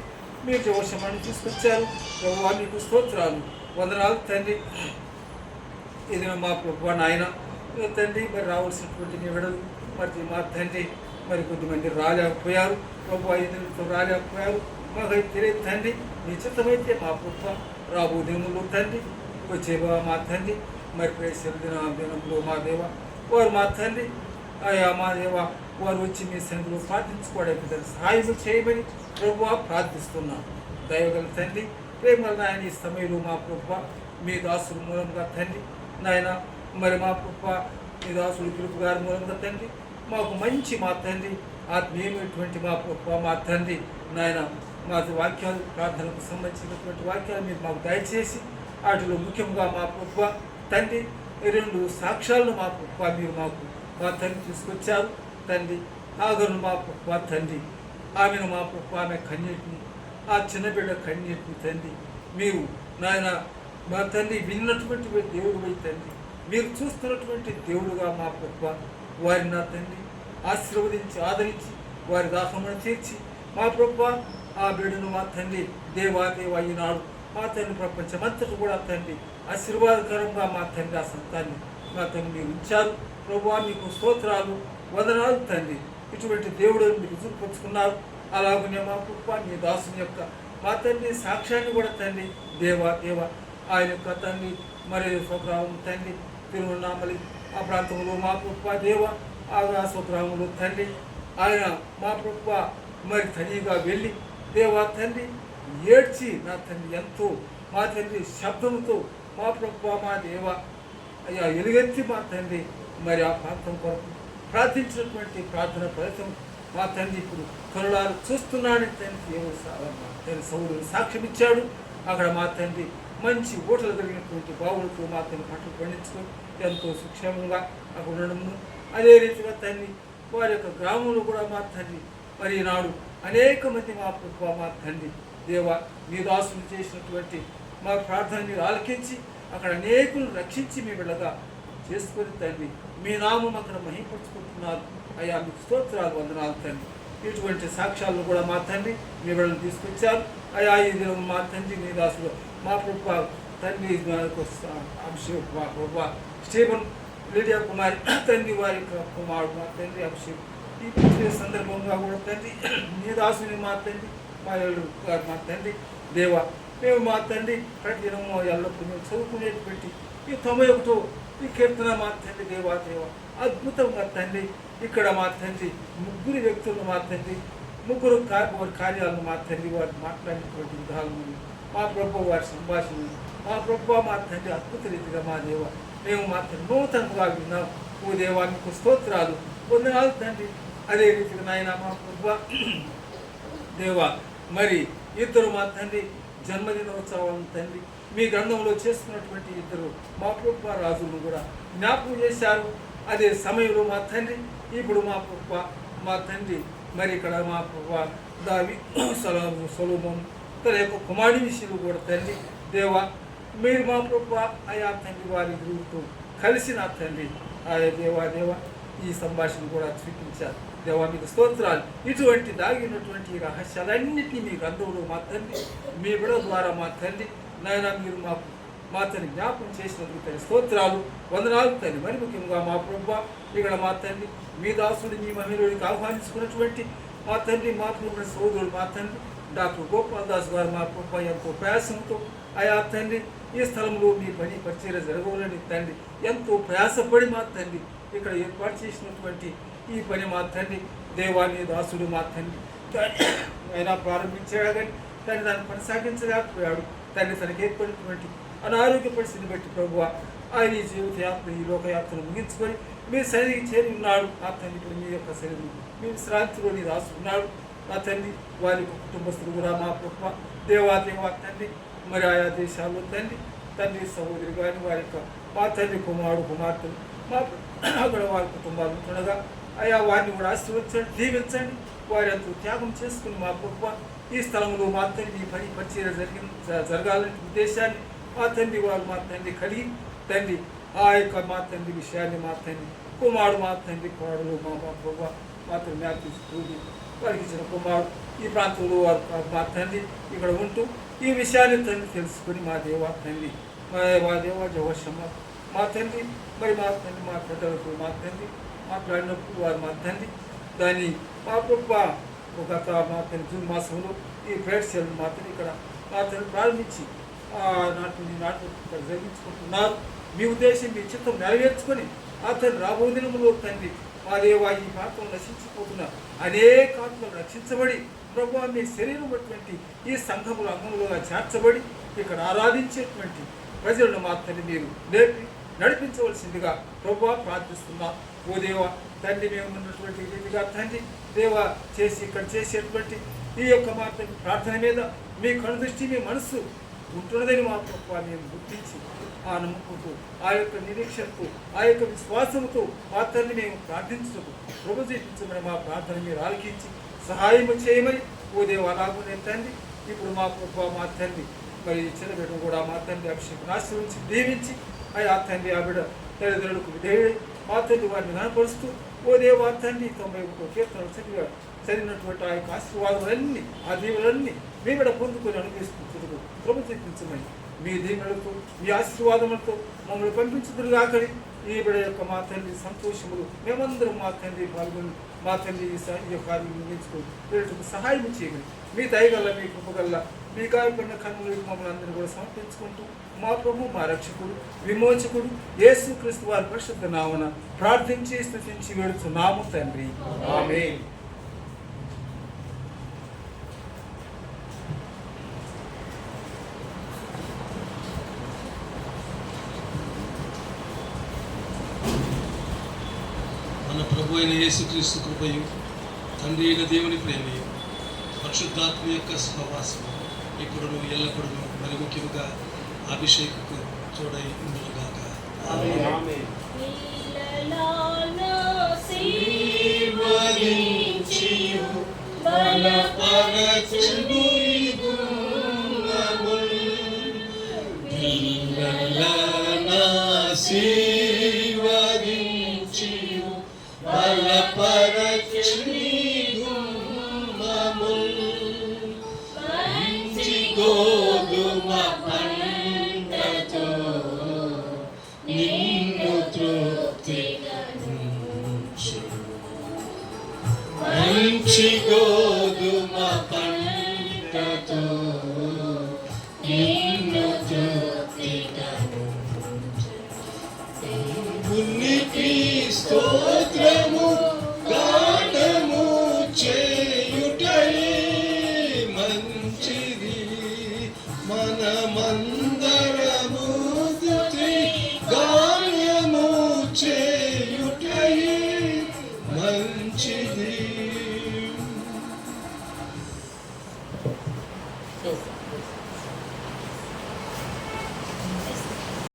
మీరు జోషమాన్ని తీసుకొచ్చారు. ప్రభువా మీకు స్తోత్రాలు, వందనాలు తండ్రి. ఇది మా ప్రభు నాయన తండ్రి మరి రావాల్సినటువంటి మీ విడలు మరి మా తండ్రి మరి కొద్దిమంది రాలేకపోయారు. ప్రభు ఐదుతో రాలేకపోయారు. మాకైతే తెలియదు తండ్రి, నిశ్చితమైతే మా ప్రభు రాబో దినములు తండ్రి వచ్చే మా తండ్రి మరి ప్రేసల దినంలో మా దేవ వారు మా తండ్రి అయ్యా మా దేవ వారు వచ్చి మీ సన్నిధిలో ప్రార్థించుకోవడానికి సహాయం చేయమని ప్రభువా ప్రార్థిస్తున్నాం. దైవగల తండ్రి, ప్రేమల నాయన ఈ సమయంలో మా ప్రభువా మీ దాసుల మూలంగా తండ్రి నాయన మరి మా ప్రభువా మీ దాసులు పిలుపు గారి మూలంగా తండ్రి మాకు మంచి మా తండ్రి ఆత్మీయమైనటువంటి మా ప్రభువా మా తండ్రి నాయన మా వాక్యాలు ప్రార్థనకు సంబంధించినటువంటి వాక్యాలు మీరు మాకు దయచేసి వాటిలో ముఖ్యంగా మా ప్రభువా తండ్రి 2 సాక్ష్యాలను మా ప్రభువా మీరు మాకు మా తండ్రి తీసుకొచ్చారు. తండ్రి ఆగరును మా ప్రభువా తండ్రి ఆమెను మా ప్రభువా ఆమె కన్నీటిని ఆ చిన్నబిడ్డ కన్నీటిని తండ్రి మీరు నాయన మా తండ్రి విన్నటువంటి దేవుడు పోయి తండ్రి మీరు చూస్తున్నటువంటి దేవుడుగా మా ప్రభువా వారిని నా తండ్రి ఆశీర్వదించి ఆదరించి వారి దాహమును తీర్చి మా ప్రభువా ఆ బిడ్డను మా తండ్రి దేవా ఈనాడు మా తండ్రి ప్రపంచమంతటి కూడా తండ్రి ఆశీర్వాదకరంగా మా తండ్రి ఆ సంతాన్ని మా తండ్రి మీరు ఉంచారు. ప్రభువా మీకు స్తోత్రాలు, వందనాలు తండ్రి. ఇటువంటి దేవుడు మీరు రుజువుపరుచుకున్నారు. అలాగనే మా ప్రభువా మీ దాసుని యొక్క మా తండ్రి సాక్ష్యాన్ని కూడా తండ్రి దేవా ఆయన యొక్క తండ్రి మరి స్వగ్రామం తండ్రి తిరువన్నామలి ఆ ప్రాంతంలో మా ప్రభువా దేవ ఆ స్వగ్రామంలో తండ్రి ఆయన మా ప్రభువా మరి తనిగా వెళ్ళి దేవా తండ్రి ఏడ్చి నా తండ్రి ఎంతో మా తండ్రి శబ్దంతో మా ప్రభువా మా దేవ అయ్యా ఎలుగెత్తి మా తండ్రి మరి ఆ ప్రాంతం కొరకు ప్రార్థించినటువంటి ప్రార్థన ఫలితం మా తండ్రి ఇప్పుడు కరుణాలు చూస్తున్నాడని తండ్రి దేవుడు తండ్రి సౌరుడు సాక్ష్యం ఇచ్చాడు. అక్కడ మా తండ్రి మంచి ఓటలు కలిగినటువంటి బావులతో మా తండ్రి పంటలు పండించుకొని ఎంతో సుక్షేమంగా అక్కడ ఉండడము, అదే రీతిగా తండ్రి వారి యొక్క గ్రామంలో కూడా మా తండ్రి మరి ఈనాడు అనేక మంది మా ప్రభు మా తండ్రి దేవ మీ దాసులు చేసినటువంటి మా ప్రార్థన మీరు ఆలకించి అక్కడ అనేకులు రక్షించి మీ బిడ్డగా చేసుకొని తండ్రి మీ నామం అక్కడ మహిపరుచుకుంటున్నారు. అయ్యా మీకు స్తోత్రాలు, వందనాలు తండ్రి. ఇటువంటి సాక్ష్యాలను కూడా మా తండ్రి మీ బిడ్డలు తీసుకొచ్చారు. అయ్యా ఈ దినం మా తండ్రి మీ దాసులు మా ప్రభు తండ్రి అభిషేక్ మా ప్రభు స్టీవెన్ లీడియా కుమారి తండ్రి వారి కుమారుడు మా తండ్రి అభిషేక్ ఈ సందర్భంగా కూడా తండ్రి మీ దాసుని మా తండ్రి మా ఏళ్ళు గారు మా తండ్రి దేవ మేము మా తండ్రి ప్రతిదినము ఎల్లప్పుడు మేము చదువుకునేటువంటి ఈ 91 ఈ కీర్తన మా తండ్రి దేవా దేవ అద్భుతంగా తండ్రి ఇక్కడ మా తండ్రి ముగ్గురు వ్యక్తులను మా తండ్రి ముగ్గురు వారి కార్యాలను మా తండ్రి వారు మాట్లాడినటువంటి విధానం మా ప్రభు వారి సంభాషణ మా ప్రభు మా తండ్రి అద్భుత రీతిగా మా దేవ మేము మా తండ్రి నూతనంగా విన్నాం. ఓ దేవా మీకు స్తోత్రాలు, వందనాలు తండ్రి. అదే రీతిగా నాయన మా ప్రభు దేవా మరి ఇద్దరు మా తండ్రి జన్మదినోత్సవాలను తండ్రి మీ గ్రంథంలో చేసుకున్నటువంటి ఇద్దరు మా ప్రభు రాజులను కూడా జ్ఞాపకం చేశారు. అదే సమయంలో మా తండ్రి ఇప్పుడు మా ప్రభు మా తండ్రి మరి ఇక్కడ మా ప్రభు దావి సొలొమోను తన యొక్క కుమారుడి విషయంలో కూడా తండ్రి దేవా మీరు మా ప్రభు అయా తండ్రి వారి గురువుతో కలిసి నా తండ్రి ఆయా దేవా దేవ ఈ సంభాషణ కూడా స్వీకరించారు. దేవా మీకు స్తోత్రాలు. ఇటువంటి దాగినటువంటి రహస్యాలన్నింటినీ మీ గ్రంథంలో మా తండ్రి మీ బిడ్డ ద్వారా మా తండ్రి నాయన మీరు మా తండ్రి జ్ఞాపకం చేసినందుకు తండ్రి స్తోత్రాలు, వందనాలు తండ్రి. మరి ముఖ్యంగా మా ప్రభు ఇక్కడ మా తండ్రి మీ దాసుడు మీ మహిళకి ఆహ్వానించుకున్నటువంటి మా తండ్రి మా ప్రభు సోదరుడు మా తండ్రి డాక్టర్ గోపాల్ దాస్ గారు మా ప్రభు ఎంతో ప్రయాసంతో ఆయా తండ్రి ఈ స్థలంలో మీ పని పరిచర్య జరగవాలని తండ్రి ఎంతో ప్రయాసపడి మా తండ్రి ఇక్కడ ఏర్పాటు చేసినటువంటి ఈ పని మా తండ్రి దేవాని దాసుడు మా తండ్రి అయినా ప్రారంభించాడు కానీ తండ్రి దాన్ని కొనసాగించలేకపోయాడు. తండ్రి తనకు ఏర్పడినటువంటి అనారోగ్య పరిస్థితిని బట్టి ప్రభు ఆయన ఈ జీవిత యాత్ర ఈ లోకయాత్రను ముగించుకొని మీ సన్నిధికి చేరి ఉన్నాడు. ఆ తండ్రి ఇప్పుడు మీ యొక్క శరీరం మీ విశ్రాంతిలోని రాసుకున్నాడు. నా తండ్రి వారి కుటుంబస్తులు కూడా మా ప్రభు దేవా తండ్రి మరి ఆయా దేశాల్లో తండ్రి సహోదరి కానీ వారి యొక్క మా తండ్రి కుమారుడు కుమార్తెలు మా అక్కడ వారి కుటుంబాలు ఉంటుండగా అయా వారిని కూడా ఆశీర్వదించండి, దీవించండి. వారి ఎంతో త్యాగం చేసుకుని మా ప్రభు ఈ స్థలంలో మా తండ్రి ఈ పని పరిచర్య జరగాలనే ఉద్దేశాన్ని మా తండ్రి వారు మా తండ్రి కలిగి తండ్రి ఆ యొక్క మా తండ్రి విషయాన్ని మా తండ్రి కుమారుడు మా తండ్రి కోడలు మా ప్రభు మా తండ్రి మ్యాథ్యూస్ వారికి ఇచ్చిన కుమారుడు ఈ ప్రాంతంలో వారు మా తండ్రి ఇక్కడ ఉంటూ ఈ విషయాన్ని తండ్రి తెలుసుకొని మా దేవా తండ్రి మా దేవా జవశమ్మ మా తండ్రి మరి మా తండ్రి మా పెద్దలకు మా తండ్రి మాట్లాడినప్పుడు వారు మా తండ్రి దాన్ని మా ప్రభు గత మా తండ్రి జూన్ మాసంలో ఈ ప్రేయర్ సెల్ మా తండ్రి ఇక్కడ మా తండ్రి ప్రారంభించి నాటు ఇక్కడ జరిగించుకుంటున్నారు. మీ ఉద్దేశం మీ చిత్తం నెరవేర్చుకొని ఆ తండ్రి రాబోయే దినములో తండ్రి మా దేవా ఈ ప్రాంతం నశించిపోతున్న అనేక ఆత్మలు రక్షించబడి ప్రభు మీ శరీరం ఉన్నటువంటి ఈ సంఘముల అంగములుగా చేర్చబడి ఇక్కడ ఆరాధించేటువంటి ప్రజలను మా తండ్రి మీరు నేర్పి నడిపించవలసిందిగా ప్రభు ప్రార్థిస్తున్నాం. ఓ దేవా తండ్రి మేము ఉన్నటువంటి రీతిగా తండ్రి దేవా చేసి ఇక్కడ చేసేటువంటి ఈ యొక్క మా తండ్రి ప్రార్థన మీద మీ కనుదృష్టి మీ మనస్సు ఉంటున్నదని మా ప్రభు మేము గుర్తించి ఆ నమ్మకంతో ఆ యొక్క నిరీక్షణతో ఆ యొక్క విశ్వాసంతో మా తండ్రి మేము ప్రార్థించటకు ప్రభు చేయించమని మా ప్రార్థన మీరు ఆలకించి సహాయం చేయమని ఓ దేవ అలాగనే తండ్రి ఇప్పుడు మా ప్రభు మా తండ్రి మరి చిన్న బిడ్డ కూడా మా తండ్రి అభిషేకం ఆశీర్వించి దీవించి ఆ తండ్రి ఆ బిడ్డ తల్లిదండ్రులకు విధేయుడై మా తండ్రి వారిని కనపరుస్తూ ఓ దేవ తండ్రి 91 కీర్తనలు చదివినటువంటి ఆ యొక్క ఆశీర్వాదాలన్నీ ఆ దీవులన్నీ మీ బిడ్డ పొందుకొని అనుగ్రహించుకుంటూ ప్రభు చేయించమని మీ దీవులతో మీ ఆశీర్వాదములతో మమ్మల్ని పంపించుదురుగాకని ఈ బిడ్డ యొక్క మా తండ్రి సంతోషములు మేమందరం మా తండ్రి పాల్గొని మా తండ్రి ఈ యొక్క కార్యం ముగించుకొని సహాయం చేయమని మీ దయగల్ల మీ కృపగల్ల మీ గాయపడిన కన్నులకు మమ్మల్ని అందరినీ కూడా సమర్పించుకుంటూ మా ప్రభు మా రక్షకుడు విమోచకుడు యేసుక్రీస్తు వారి పరిశుద్ధ నామమున ప్రార్థించి స్తుతించి వేడుచున్నాము తండ్రి. ఆమేన్. మన ప్రభు అయిన యేసుక్రీస్తు కృపయు తండ్రి అయిన దేవుని ప్రేమయు పరిశుద్ధాత్మ యొక్క సహవాసము ఇప్పుడును ఎల్లప్పుడూ మరి ముఖ్యంగా అభిషేకకు చూడై ఉండుగాక. ఆమేన్. పిల్లలను సేవించియు బలపరచుని గుణములు ఆశీర్వదించియు బలపరచుని గుమ్మములు మంచి గోధుమ పంటతో నిన్ను తృప్తిగా మంచి గోధుమ పంటతో నిన్ను తృప్తిగా ఉనికి స్తోత్రం